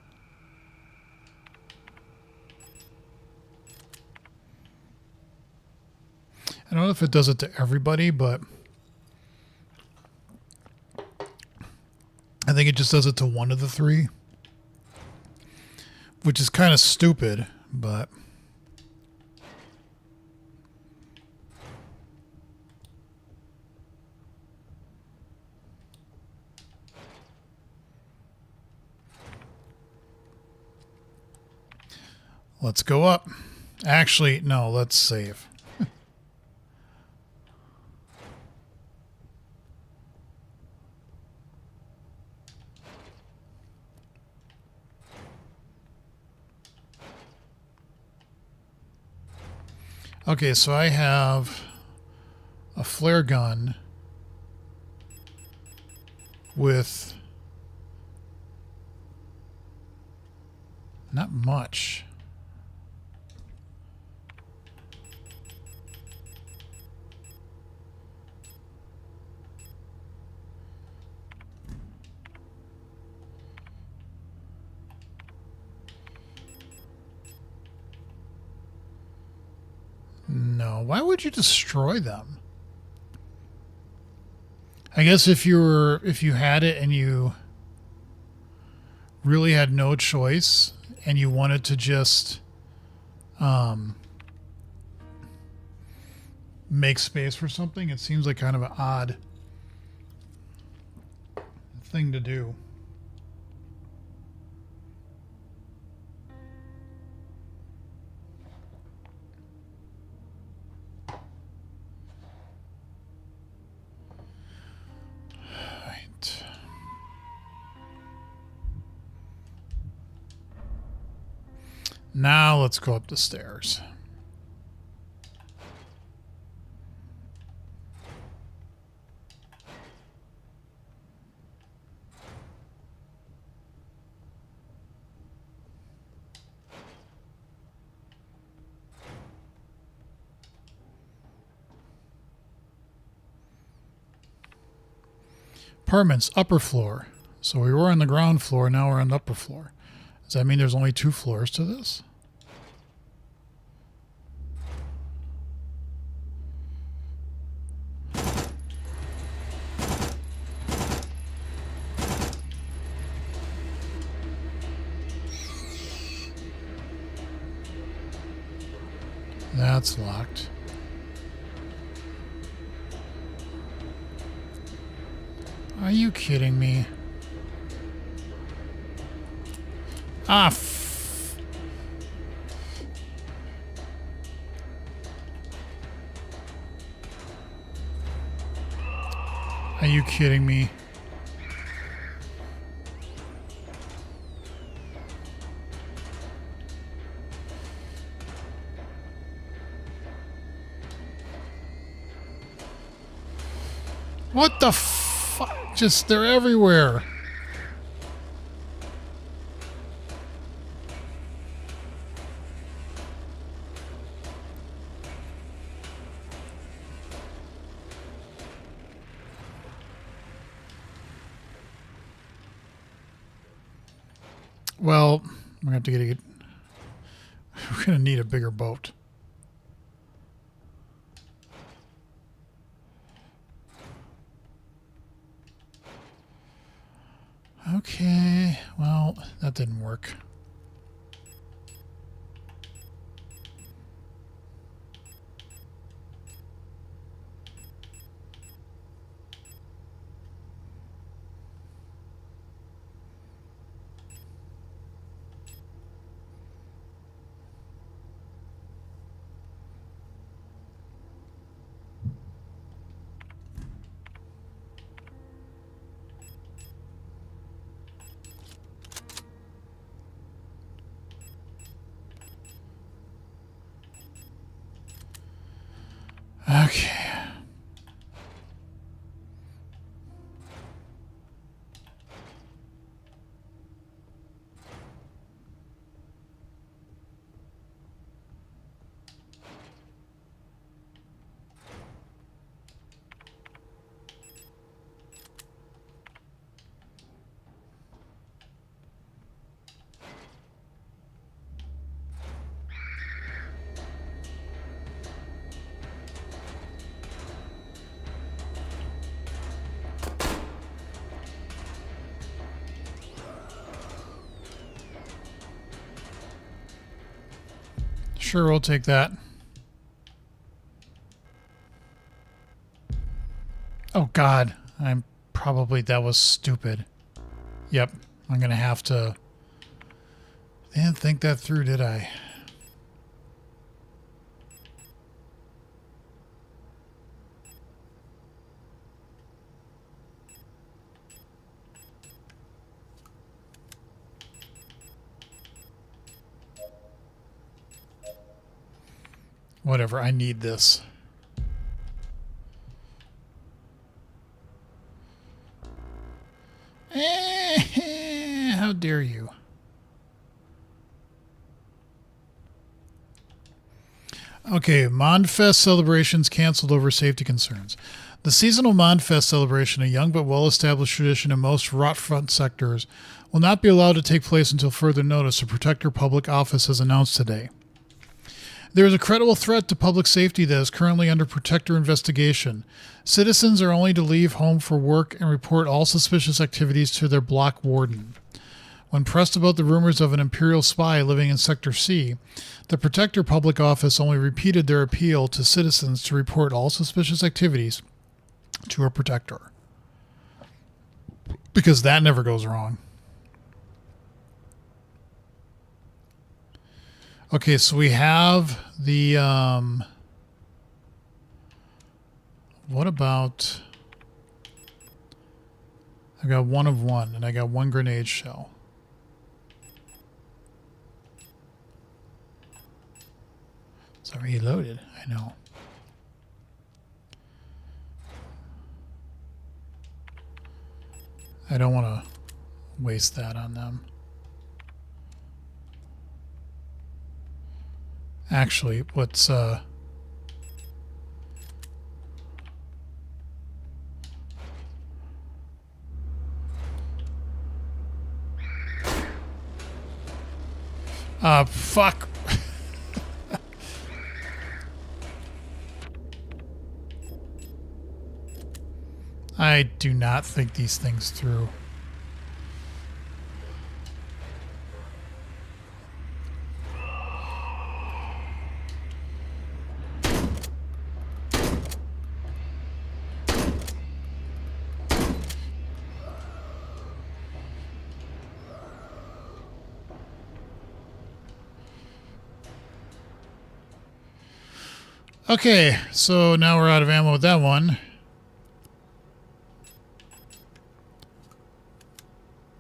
I don't know if it does it to everybody, but I think it just does it to one of the three, which is kind of stupid, but let's go up. Actually, no, let's save. Okay, so I have a flare gun with not much. No, why would you destroy them? I guess if you had it and you really had no choice and you wanted to just make space for something, it seems like kind of an odd thing to do. Now let's go up the stairs. Apartments, upper floor. So we were on the ground floor, now we're on the upper floor. Does that mean there's only 2 floors to this? That's locked. Are you kidding me? Ah, are you kidding me? What the fuck? Just, they're everywhere. Well, we're gonna have to get. We're gonna need a bigger boat. Okay, well, that didn't work. Okay. Sure, we'll take that. Oh God, that was stupid. Yep, I'm gonna have to. Didn't think that through, did I? Whatever, I need this. How dare you? Okay, Mondfest celebrations canceled over safety concerns. The seasonal Mondfest celebration, a young but well-established tradition in most waterfront sectors, will not be allowed to take place until further notice, a Protector Public Office has announced today. There is a credible threat to public safety that is currently under Protector investigation. Citizens are only to leave home for work and report all suspicious activities to their block warden. When pressed about the rumors of an Imperial spy living in Sector C, the Protector Public Office only repeated their appeal to citizens to report all suspicious activities to a Protector. Because that never goes wrong. Okay, so we have the, what about, I got 1 of 1, and I got 1 grenade shell. It's already loaded, I know. I don't want to waste that on them. Actually, let's Fuck. I do not think these things through. Okay, so now we're out of ammo with that one.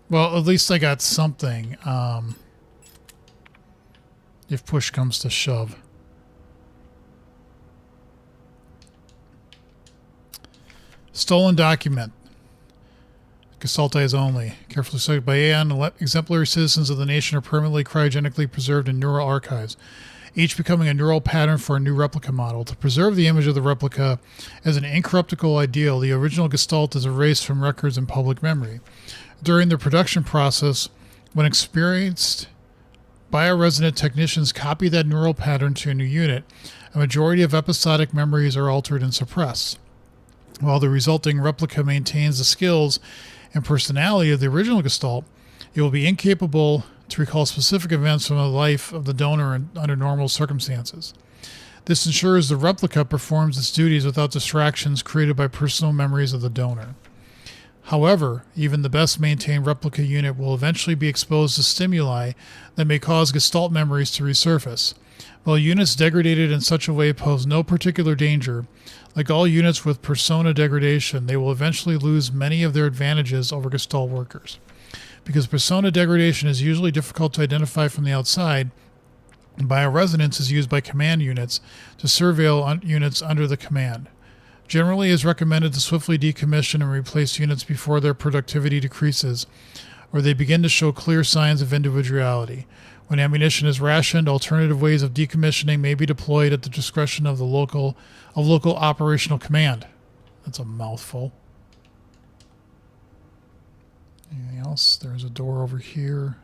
Well, at least I got something. If push comes to shove. Stolen document. Gestalt eyes only. Carefully selected by Aeon, exemplary citizens of the nation are permanently cryogenically preserved in neural archives, each becoming a neural pattern for a new replica model. To preserve the image of the replica as an incorruptible ideal, the original Gestalt is erased from records and public memory. During the production process, when experienced bioresonant technicians copy that neural pattern to a new unit, a majority of episodic memories are altered and suppressed. While the resulting replica maintains the skills and personality of the original Gestalt, it will be incapable to recall specific events from the life of the donor under normal circumstances. This ensures the replica performs its duties without distractions created by personal memories of the donor. However, even the best maintained replica unit will eventually be exposed to stimuli that may cause Gestalt memories to resurface. While units degraded in such a way pose no particular danger, like all units with persona degradation, they will eventually lose many of their advantages over Gestalt workers. Because persona degradation is usually difficult to identify from the outside, bioresonance is used by command units to surveil units under the command. Generally, it is recommended to swiftly decommission and replace units before their productivity decreases, or they begin to show clear signs of individuality. When ammunition is rationed, alternative ways of decommissioning may be deployed at the discretion of the local operational command. That's a mouthful. Anything else? There's a door over here.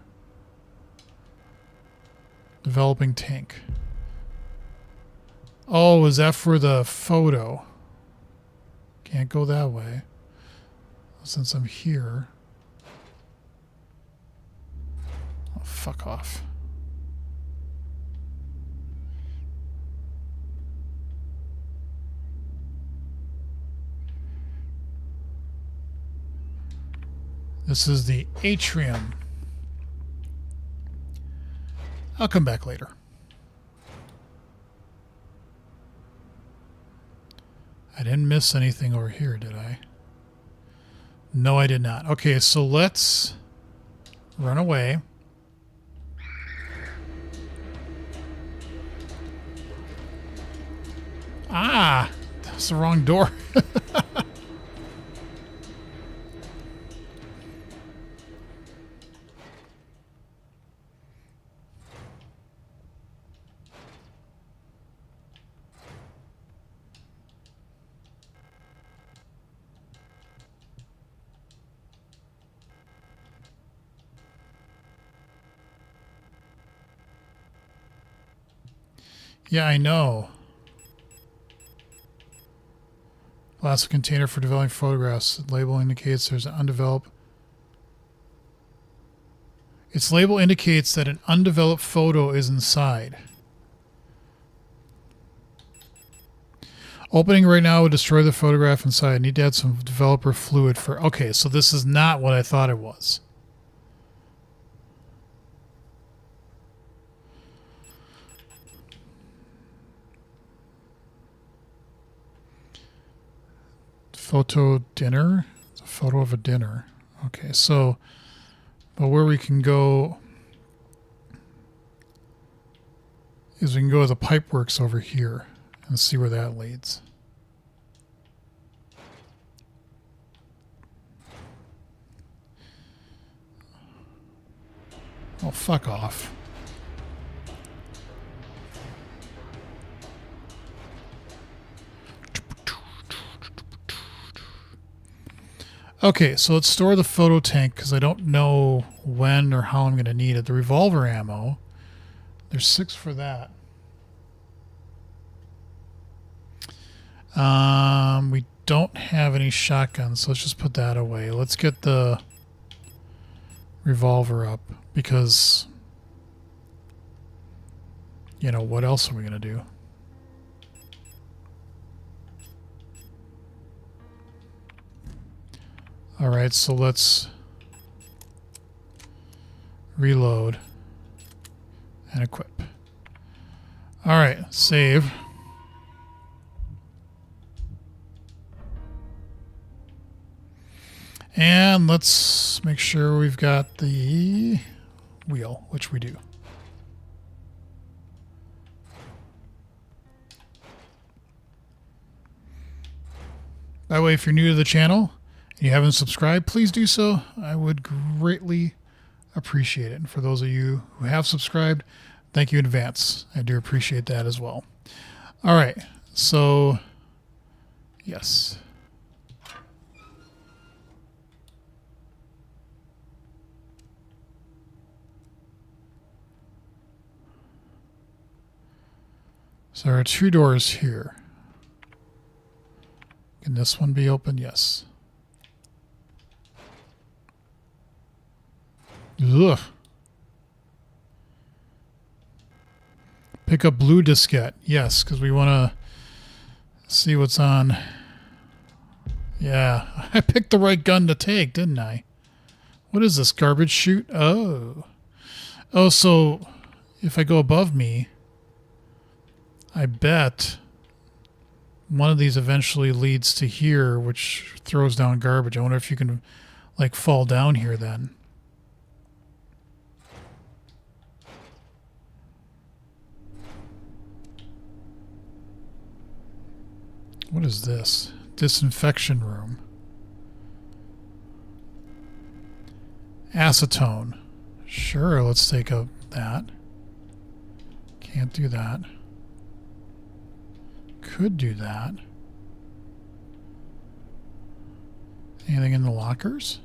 Developing tank. Oh, is that for the photo? Can't go that way. Since I'm here. Oh, fuck off. This is the atrium. I'll come back later. I didn't miss anything over here, did I? No, I did not. Okay, so let's run away. Ah, that's the wrong door. Yeah, I know. Plastic container for developing photographs. Label indicates there's an undeveloped. Its label indicates that an undeveloped photo is inside. Opening right now would destroy the photograph inside. I need to add some developer fluid for... Okay, so this is not what I thought it was. Photo dinner. It's a photo of a dinner. Okay, so, but where we can go is we can go to the Pipeworks over here and see where that leads. Oh, fuck off. Okay, so let's store the photo tank because I don't know when or how I'm going to need it. The revolver ammo. There's 6 for that. We don't have any shotguns, so let's just put that away. Let's get the revolver up because, you know, what else are we going to do? All right, so let's reload and equip. All right, save. And let's make sure we've got the wheel, which we do. By the way, if you're new to the channel and you haven't subscribed, please do so. I would greatly appreciate it. And for those of you who have subscribed, thank you in advance. I do appreciate that as well. All right, so yes. So there are 2 doors here. Can this one be open? Yes. Ugh. Pick up blue diskette. Yes, because we want to see what's on. Yeah, I picked the right gun to take, didn't I? What is this, garbage chute? Oh. Oh, so if I go above me, I bet one of these eventually leads to here, which throws down garbage. I wonder if you can, like, fall down here then. What is this? Disinfection room. Acetone. Sure, let's take up that. Can't do that. Could do that. Anything in the lockers?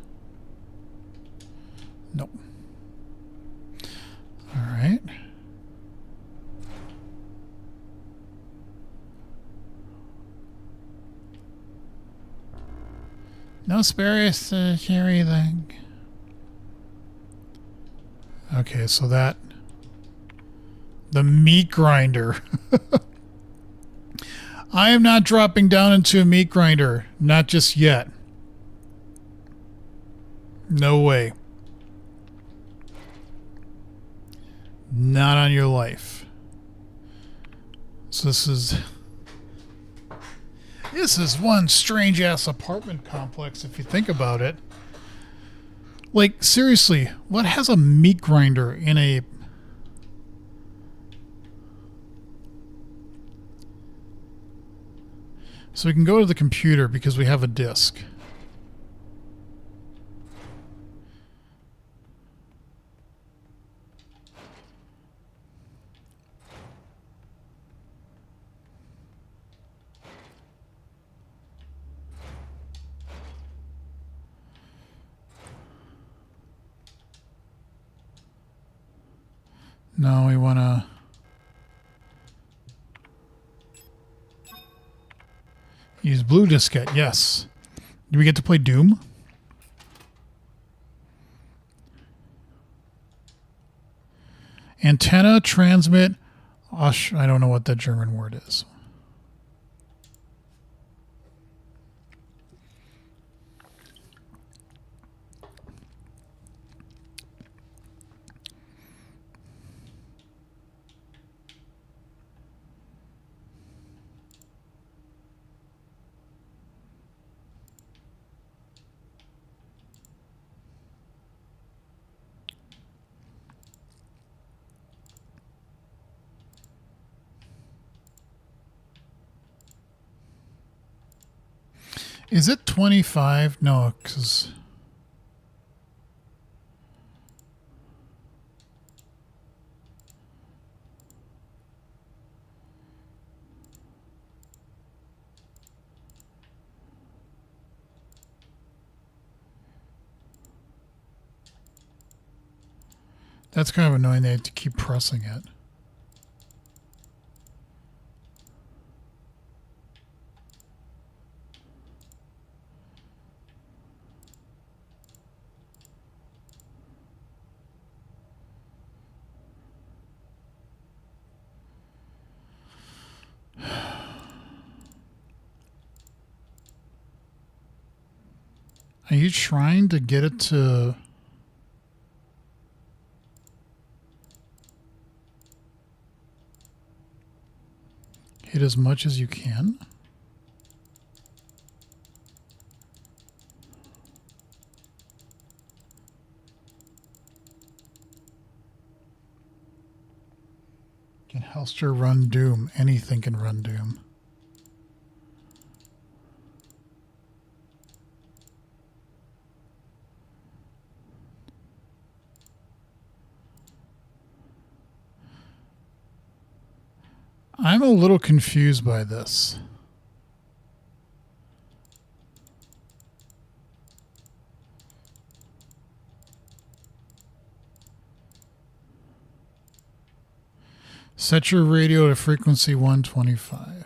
Nope. All right. No spares to carry the... Okay, so that... The meat grinder. I am not dropping down into a meat grinder. Not just yet. No way. Not on your life. So this is one strange ass apartment complex if you think about it. Like, seriously, what has a meat grinder in a... So we can go to the computer because we have a disk. No, we want to... Use blue diskette, yes. Do we get to play Doom? Antenna, transmit, I don't know what that German word is. Is it 25? No, because... That's kind of annoying. They have to keep pressing it. Are you trying to get it to... hit as much as you can? Can Helster run Doom? Anything can run Doom. I'm a little confused by this. Set your radio to frequency 125.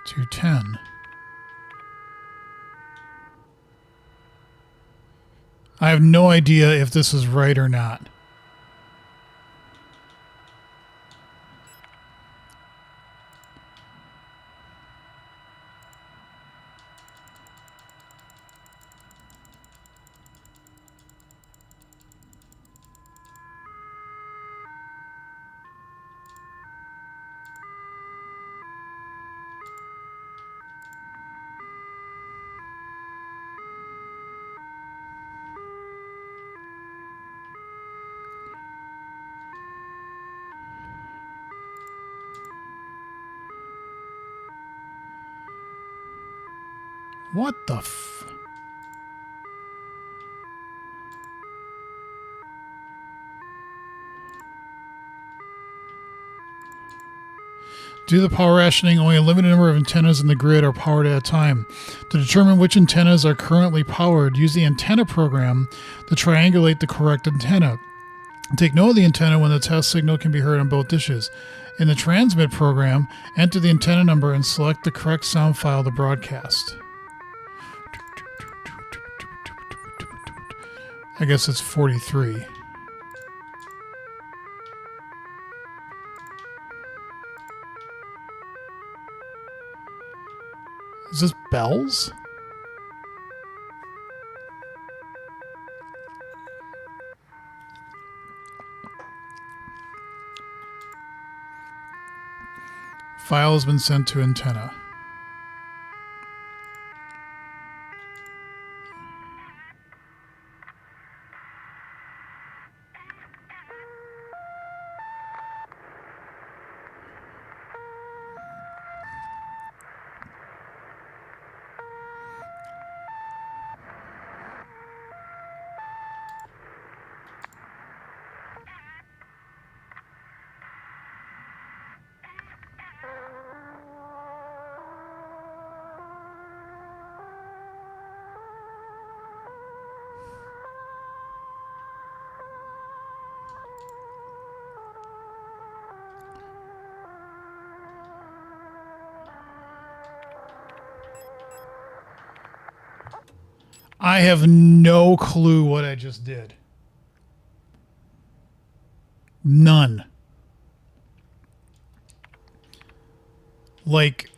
To 10. I have no idea if this is right or not. What the f... Due to the power rationing, only a limited number of antennas in the grid are powered at a time. To determine which antennas are currently powered, use the antenna program to triangulate the correct antenna. Take note of the antenna when the test signal can be heard on both dishes. In the transmit program, enter the antenna number and select the correct sound file to broadcast. I guess it's 43. Is this bells? File has been sent to antenna. I have no clue what I just did. None. Like,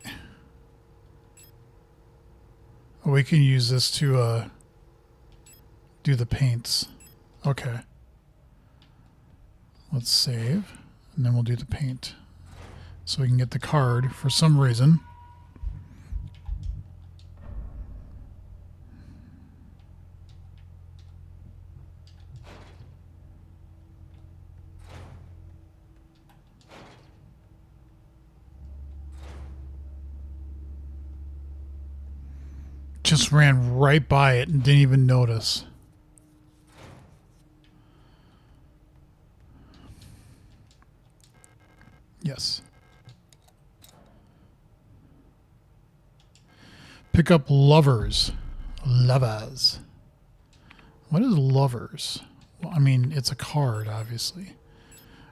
we can use this to do the paints. Okay. Let's save, and then we'll do the paint. So we can get the card for some reason. Just ran right by it and didn't even notice. Yes. Pick up lovers. Lovers. What is lovers? Well, I mean, it's a card, obviously.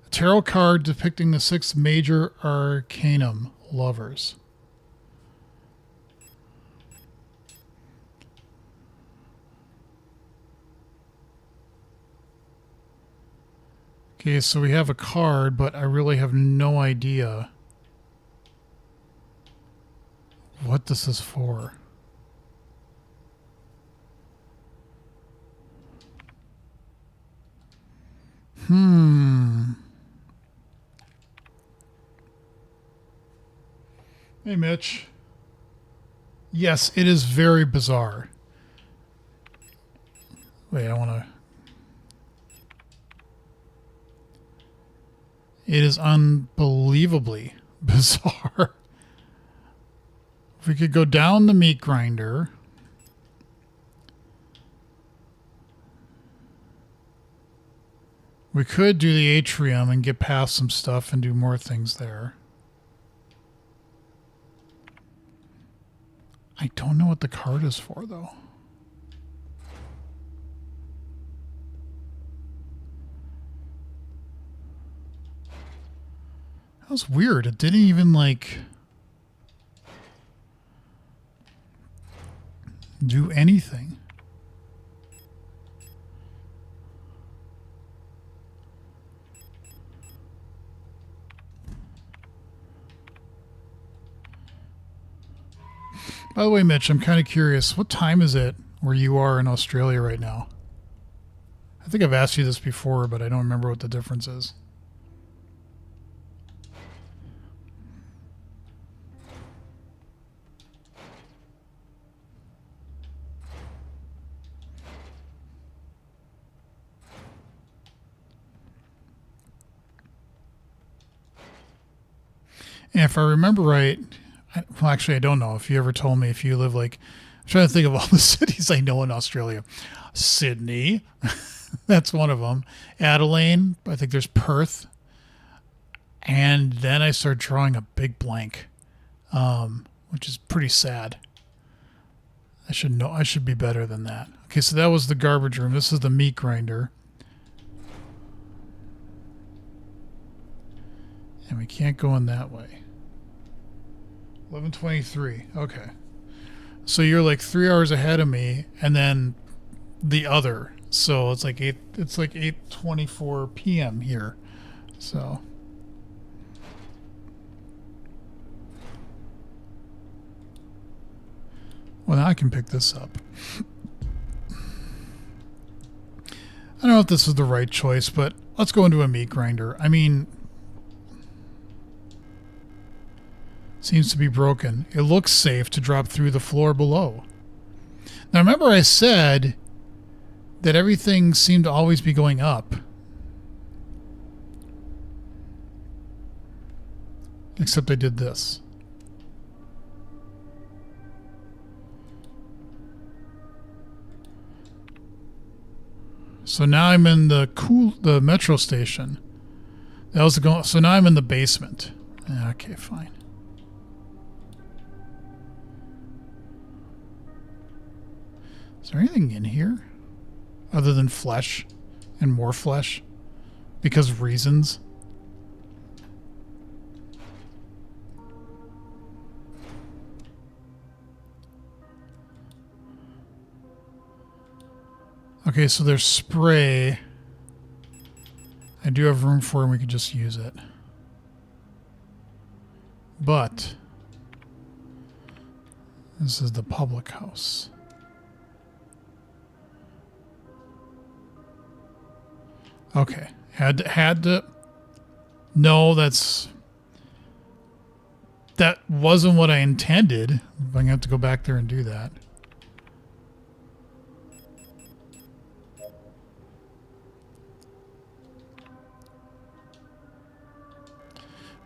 A tarot card depicting the 6 major arcanum. Lovers. Okay, so we have a card, but I really have no idea what this is for. Hey, Mitch. Yes, it is very bizarre. Wait, I want to... It is unbelievably bizarre. If we could go down the meat grinder. We could do the atrium and get past some stuff and do more things there. I don't know what the card is for, though. That was weird. It didn't even, like, do anything. By the way, Mitch, I'm kind of curious. What time is it where you are in Australia right now? I think I've asked you this before, but I don't remember what the difference is. And if I remember right, well, actually, I don't know. If you ever told me if you live like, I'm trying to think of all the cities I know in Australia. Sydney, that's one of them. Adelaide, I think there's Perth. And then I start drawing a big blank, which is pretty sad. I should know. I should be better than that. Okay, so that was the garbage room. This is the meat grinder. And we can't go in that way. 11:23. Okay. So you're like 3 hours ahead of me, and then the other. So it's like 8:24 p.m. here. So well, now I can pick this up. I don't know if this is the right choice, but let's go into a meat grinder. I mean, seems to be broken. It looks safe to drop through the floor below. Now, remember I said that everything seemed to always be going up. Except I did this. So now I'm in the metro station. That was so now I'm in the basement. Okay, fine. Is there anything in here other than flesh and more flesh? Because of reasons. Okay, so there's spray. I do have room for it, and we could just use it. But this is the public house. Okay, had to. No, that wasn't what I intended. I'm gonna have to go back there and do that.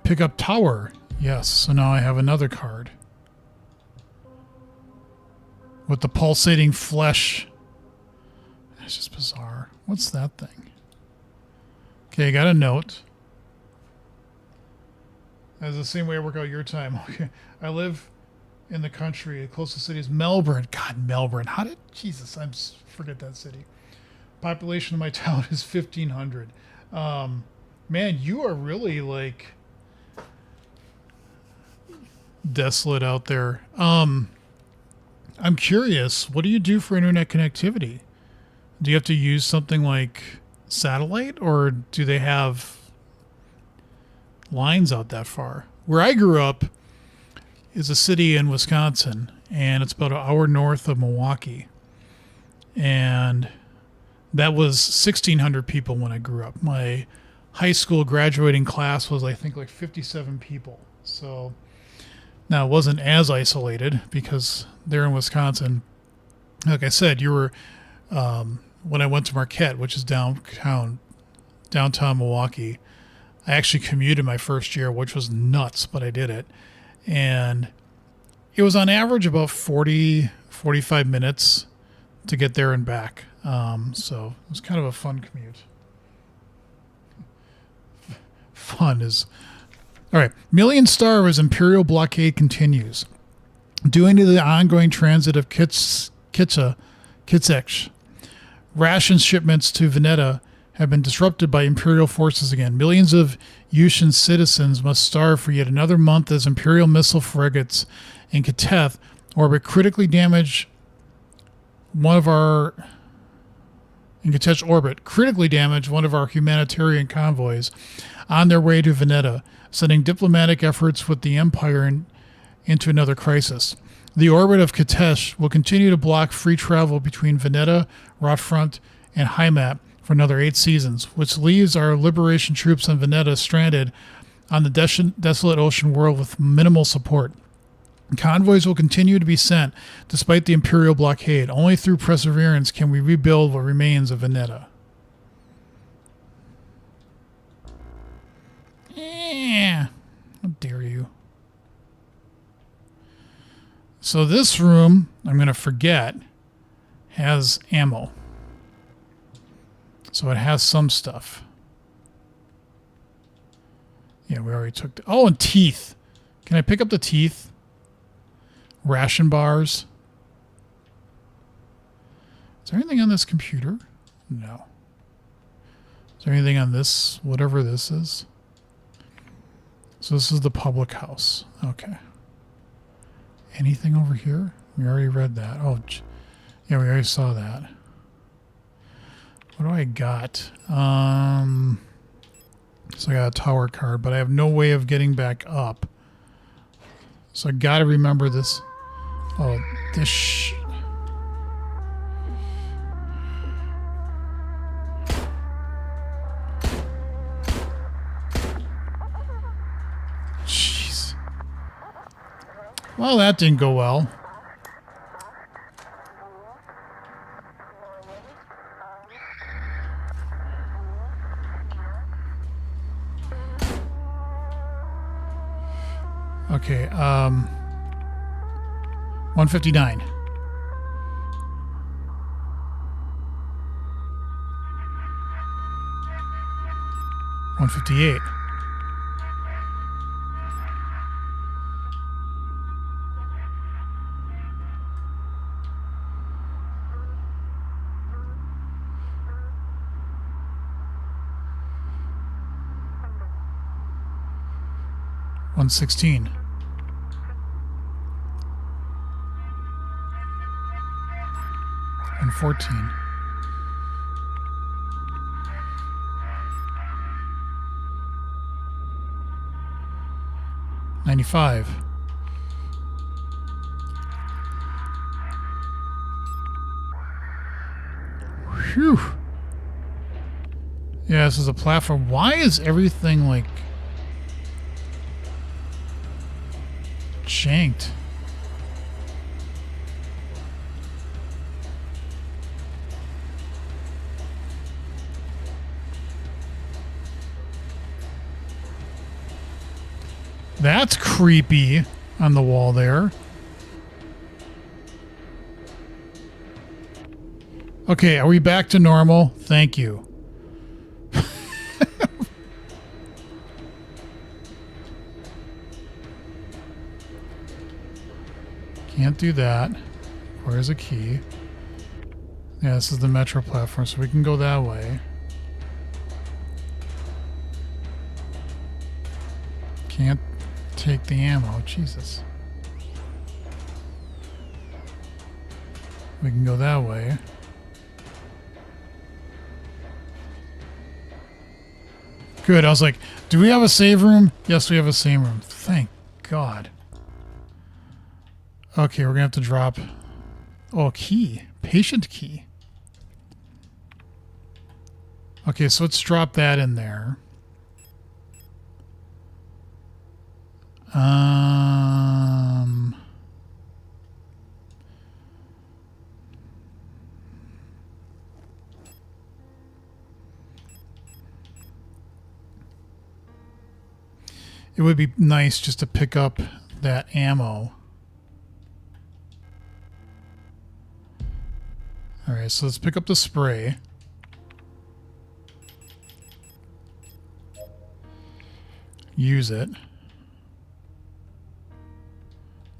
Pick up tower. Yes, so now I have another card. With the pulsating flesh. It's just bizarre. What's that thing? Okay, I got a note. That's the same way I work out your time. Okay. I live in the country. The closest city is Melbourne. God, Melbourne. How did Jesus? Forget that city. Population of my town is 1,500. Man, you are really like desolate out there. I'm curious. What do you do for internet connectivity? Do you have to use something like satellite, or do they have lines out that far? Where I grew up is a city in Wisconsin, and it's about an hour north of Milwaukee. And that was 1,600 people when I grew up. My high school graduating class was, I think, like 57 people. So now it wasn't as isolated because they're in Wisconsin. Like I said, you were when I went to Marquette, which is downtown Milwaukee. I actually commuted my first year, which was nuts, but I did it. And it was on average about 45 minutes to get there and back. So it was kind of a fun commute. Fun is... All right. Million starve as Imperial blockade continues. Due to the ongoing transit of Kitsech, ration shipments to Veneta have been disrupted by Imperial forces again. Millions of Yushin citizens must starve for yet another month as Imperial missile frigates in Kiteth orbit critically damage one of our humanitarian convoys on their way to Veneta, sending diplomatic efforts with the Empire into another crisis. The orbit of Kitech will continue to block free travel between Veneta, Rotfront, and Heimat for another 8 seasons, which leaves our liberation troops on Veneta stranded on the desolate ocean world with minimal support. Convoys will continue to be sent despite the Imperial blockade. Only through perseverance can we rebuild what remains of Veneta. How dare you. So this room, I'm going to forget, has ammo. So it has some stuff. Yeah, we already took... Oh, and teeth. Can I pick up the teeth? Ration bars. Is there anything on this computer? No. Is there anything on this, whatever this is? So this is the public house. Okay. Anything over here? We already read that. Oh, yeah, we already saw that. What do I got? So I got a tower card, but I have no way of getting back up. So I got to remember this. Oh, this. Jeez. Well, that didn't go well. Okay, 159. $158. $116. And 14. $95. Whew. Yeah, this is a platform. Why is everything like shanked? That's creepy on the wall there. Okay, are we back to normal? Thank you. Can't do that. Where's a key? Yeah, this is the metro platform, so we can go that way. Can't take the ammo. Jesus. We can go that way. Good. I was like, do we have a save room? Yes, we have a save room. Thank God. Okay, we're going to have to drop... Oh, key. Patient key. Okay, so let's drop that in there. It would be nice just to pick up that ammo. Alright, so let's pick up the spray. Use it.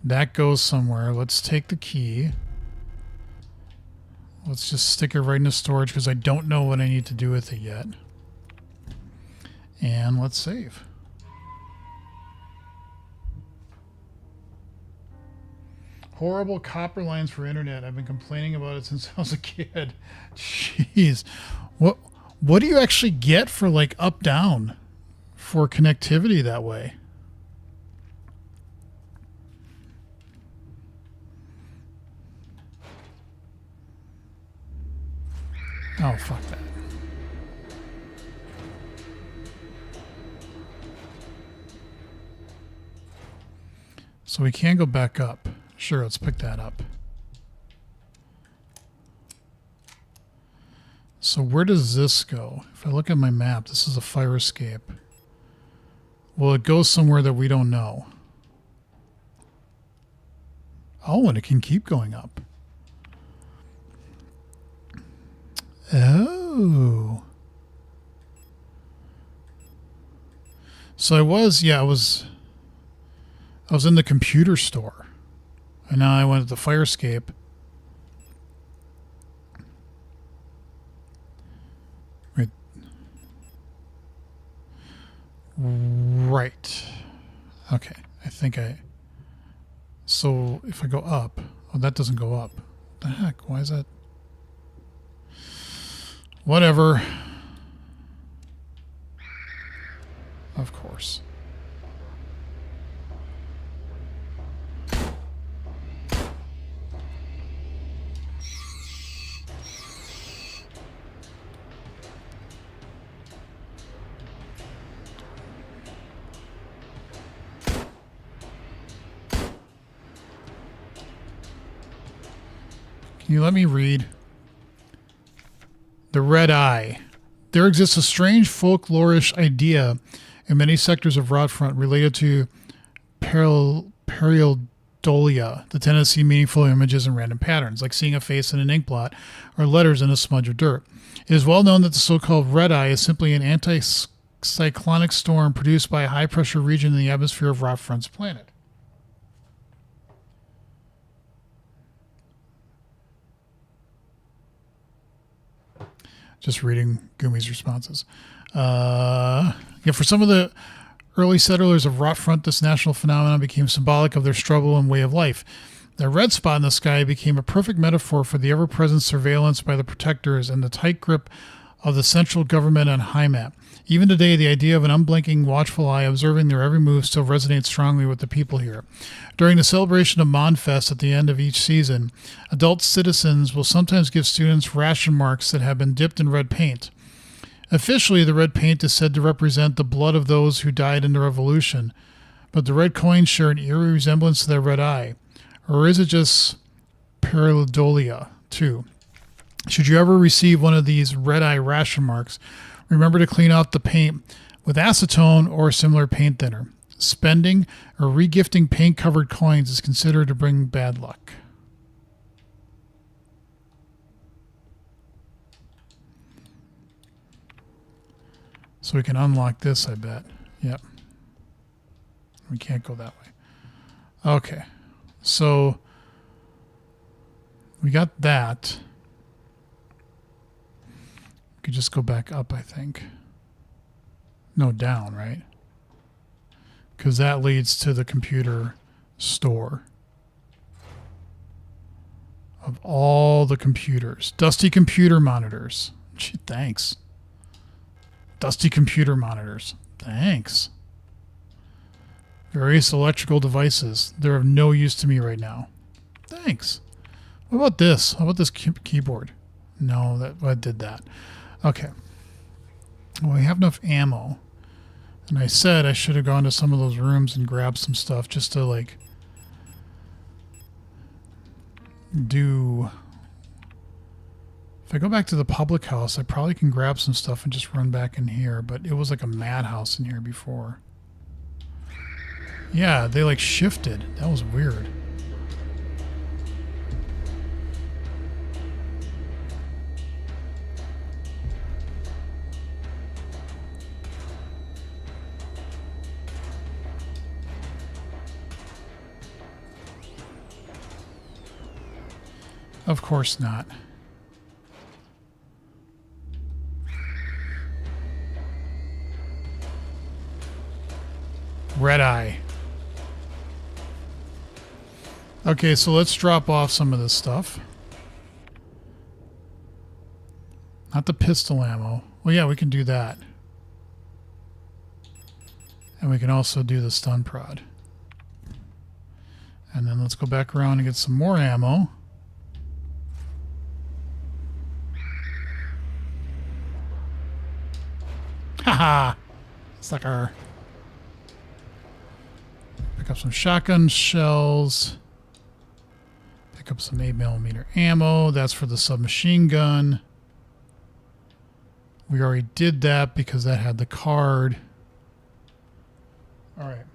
That goes somewhere. Let's take the key. Let's just stick it right into storage because I don't know what I need to do with it yet. And let's save. Horrible copper lines for internet. I've been complaining about it since I was a kid. Jeez. What do you actually get for like up down for connectivity that way? Oh, fuck that. So we can go back up. Sure, let's pick that up. So where does this go? If I look at my map, this is a fire escape. Well, it goes somewhere that we don't know. Oh, and it can keep going up. Oh. So I was in the computer store. And now I went to the fire escape. Right. Okay. I think so if I go up, oh, that doesn't go up. What the heck? Why is that? Whatever. Of course. Can you let me read? The red eye. There exists a strange folklorish idea in many sectors of Rotfront related to pareidolia, the tendency to see meaningful images and random patterns, like seeing a face in an ink blot or letters in a smudge of dirt. It is well known that the so-called red eye is simply an anticyclonic storm produced by a high-pressure region in the atmosphere of Rotfront's planet. Just reading Gumi's responses. Yeah, for some of the early settlers of Rotfront, this national phenomenon became symbolic of their struggle and way of life. The red spot in the sky became a perfect metaphor for the ever-present surveillance by the protectors and the tight grip of the central government on Heimat. Even today, the idea of an unblinking, watchful eye observing their every move still resonates strongly with the people here. During the celebration of Monfest at the end of each season, adult citizens will sometimes give students ration marks that have been dipped in red paint. Officially, the red paint is said to represent the blood of those who died in the revolution, but the red coins share an eerie resemblance to their red eye. Or is it just pareidolia, too? Should you ever receive one of these red eye ration marks, remember to clean off the paint with acetone or a similar paint thinner. Spending or regifting paint-covered coins is considered to bring bad luck. So we can unlock this, I bet. Yep. We can't go that way. Okay. So we got that. We could just go back up, I think. No, down, right? Because that leads to the computer store. Of all the computers. Dusty computer monitors. Gee, thanks. Dusty computer monitors. Thanks. Various electrical devices. They're of no use to me right now. Thanks. What about this? How about this keyboard? No, I did that. Okay. Well, we have enough ammo. And I said I should have gone to some of those rooms and grabbed some stuff just to, like, do... If I go back to the public house, I probably can grab some stuff and just run back in here. But it was like a madhouse in here before. Yeah, they, like, shifted. That was weird. Of course not. Red eye. Okay, so let's drop off some of this stuff. Not the pistol ammo. Well, yeah, we can do that. And we can also do the stun prod. And then let's go back around and get some more ammo. Haha! Sucker. Pick up some shotgun shells. Pick up some 8mm ammo. That's for the submachine gun. We already did that because that had the card. All right.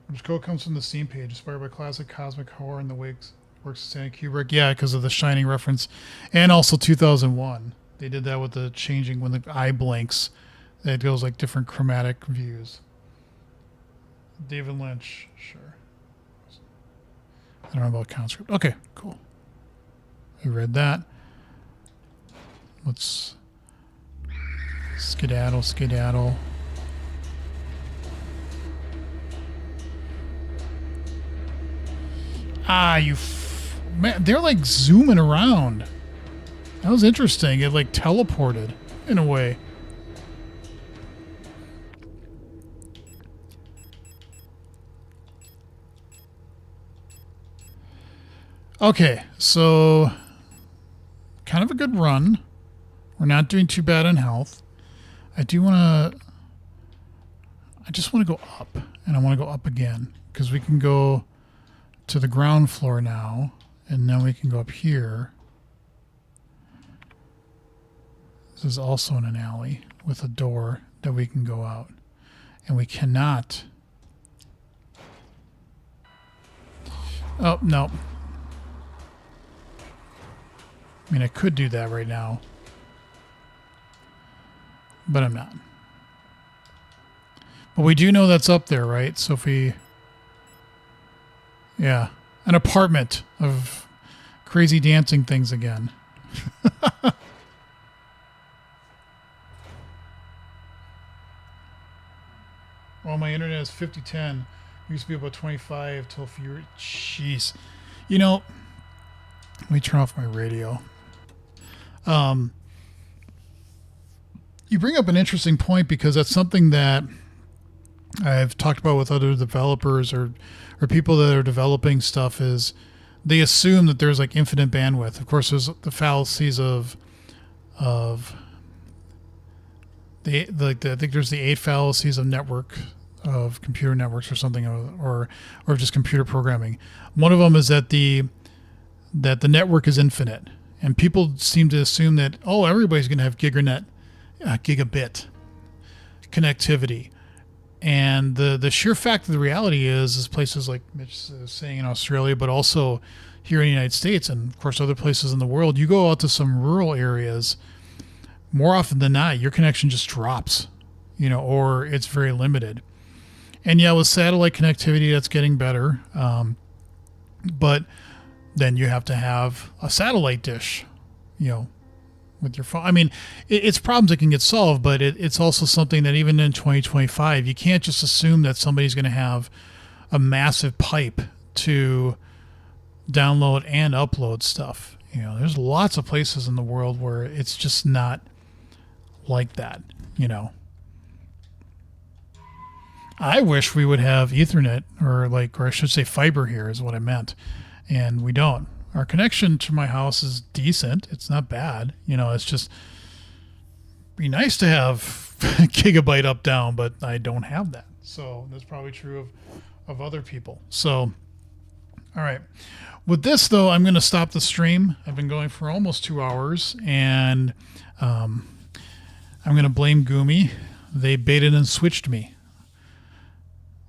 Which code comes from the Steam page, inspired by classic cosmic horror and the works of Stanley Kubrick. Yeah, because of the Shining reference. And also 2001. They did that with the changing, when the eye blinks, it goes like different chromatic views. David Lynch, sure. I don't know about conscript. Okay, cool. We read that. Let's skedaddle. Ah, man, they're like zooming around. That was interesting. It like teleported in a way. Okay, so kind of a good run. We're not doing too bad on health. I just want to go up, and I want to go up again because we can go to the ground floor now, and then we can go up here. This is also in an alley with a door that we can go out, and we cannot. Oh, no. I mean, I could do that right now, but I'm not. But we do know that's up there, right? So if we... Yeah. An apartment of crazy dancing things again. Well, my internet is 5010. It used to be about 25 till fewer. Jeez. You know, let me turn off my radio. You bring up an interesting point because that's something that I've talked about with other developers or people that are developing stuff is they assume that there's like infinite bandwidth. Of course, there's the fallacies of I think there's the 8 fallacies of computer networks or something, or just computer programming. One of them is that the network is infinite, and people seem to assume that everybody's going to have gigabit connectivity. And the sheer fact of the reality is places like Mitch is saying in Australia, but also here in the United States, and of course other places in the world, you go out to some rural areas, more often than not, your connection just drops, or it's very limited. And yeah, with satellite connectivity, that's getting better. But then you have to have a satellite dish, you know, with your phone. I mean, it's problems that can get solved, but it's also something that even in 2025, you can't just assume that somebody's going to have a massive pipe to download and upload stuff. You know, there's lots of places in the world where it's just not like that, you know. I wish we would have Ethernet or I should say fiber here is what I meant. And we don't. Our connection to my house is decent. It's not bad. You know, it's just be nice to have gigabyte up down, but I don't have that. So that's probably true of other people. So, all right. With this, though, I'm going to stop the stream. I've been going for almost 2 hours, and I'm going to blame Gumi. They baited and switched me.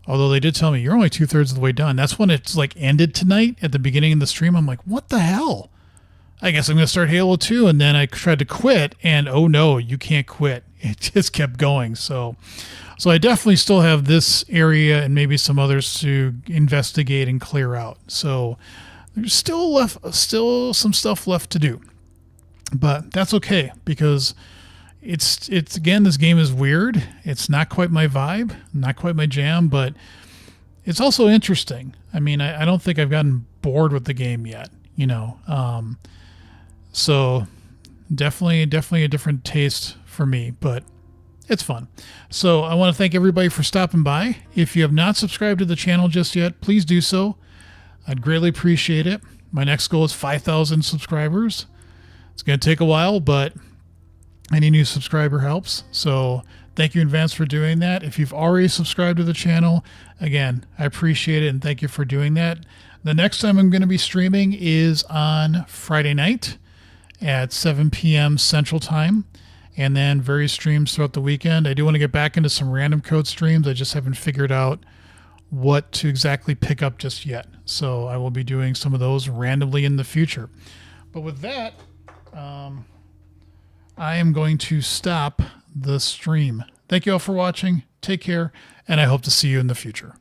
Although they did tell me, you're only 2/3 of the way done. That's when it's like ended tonight at the beginning of the stream. I'm like, what the hell? I guess I'm going to start Halo 2. And then I tried to quit, and oh no, you can't quit. It just kept going. So I definitely still have this area and maybe some others to investigate and clear out. So there's still some stuff left to do. But that's okay, because it's again, this game is weird. It's not quite my vibe, not quite my jam, but it's also interesting. I mean, I don't think I've gotten bored with the game yet, you know. So definitely a different taste for me, but it's fun. So I want to thank everybody for stopping by. If you have not subscribed to the channel just yet, please do so. I'd greatly appreciate it. My next goal is 5,000 subscribers. It's going to take a while, but any new subscriber helps. So thank you in advance for doing that. If you've already subscribed to the channel, again, I appreciate it and thank you for doing that. The next time I'm going to be streaming is on Friday night at 7 p.m. Central Time, and then various streams throughout the weekend. I do want to get back into some random code streams. I just haven't figured out what to exactly pick up just yet. So I will be doing some of those randomly in the future. But with that, I am going to stop the stream. Thank you all for watching. Take care, and I hope to see you in the future.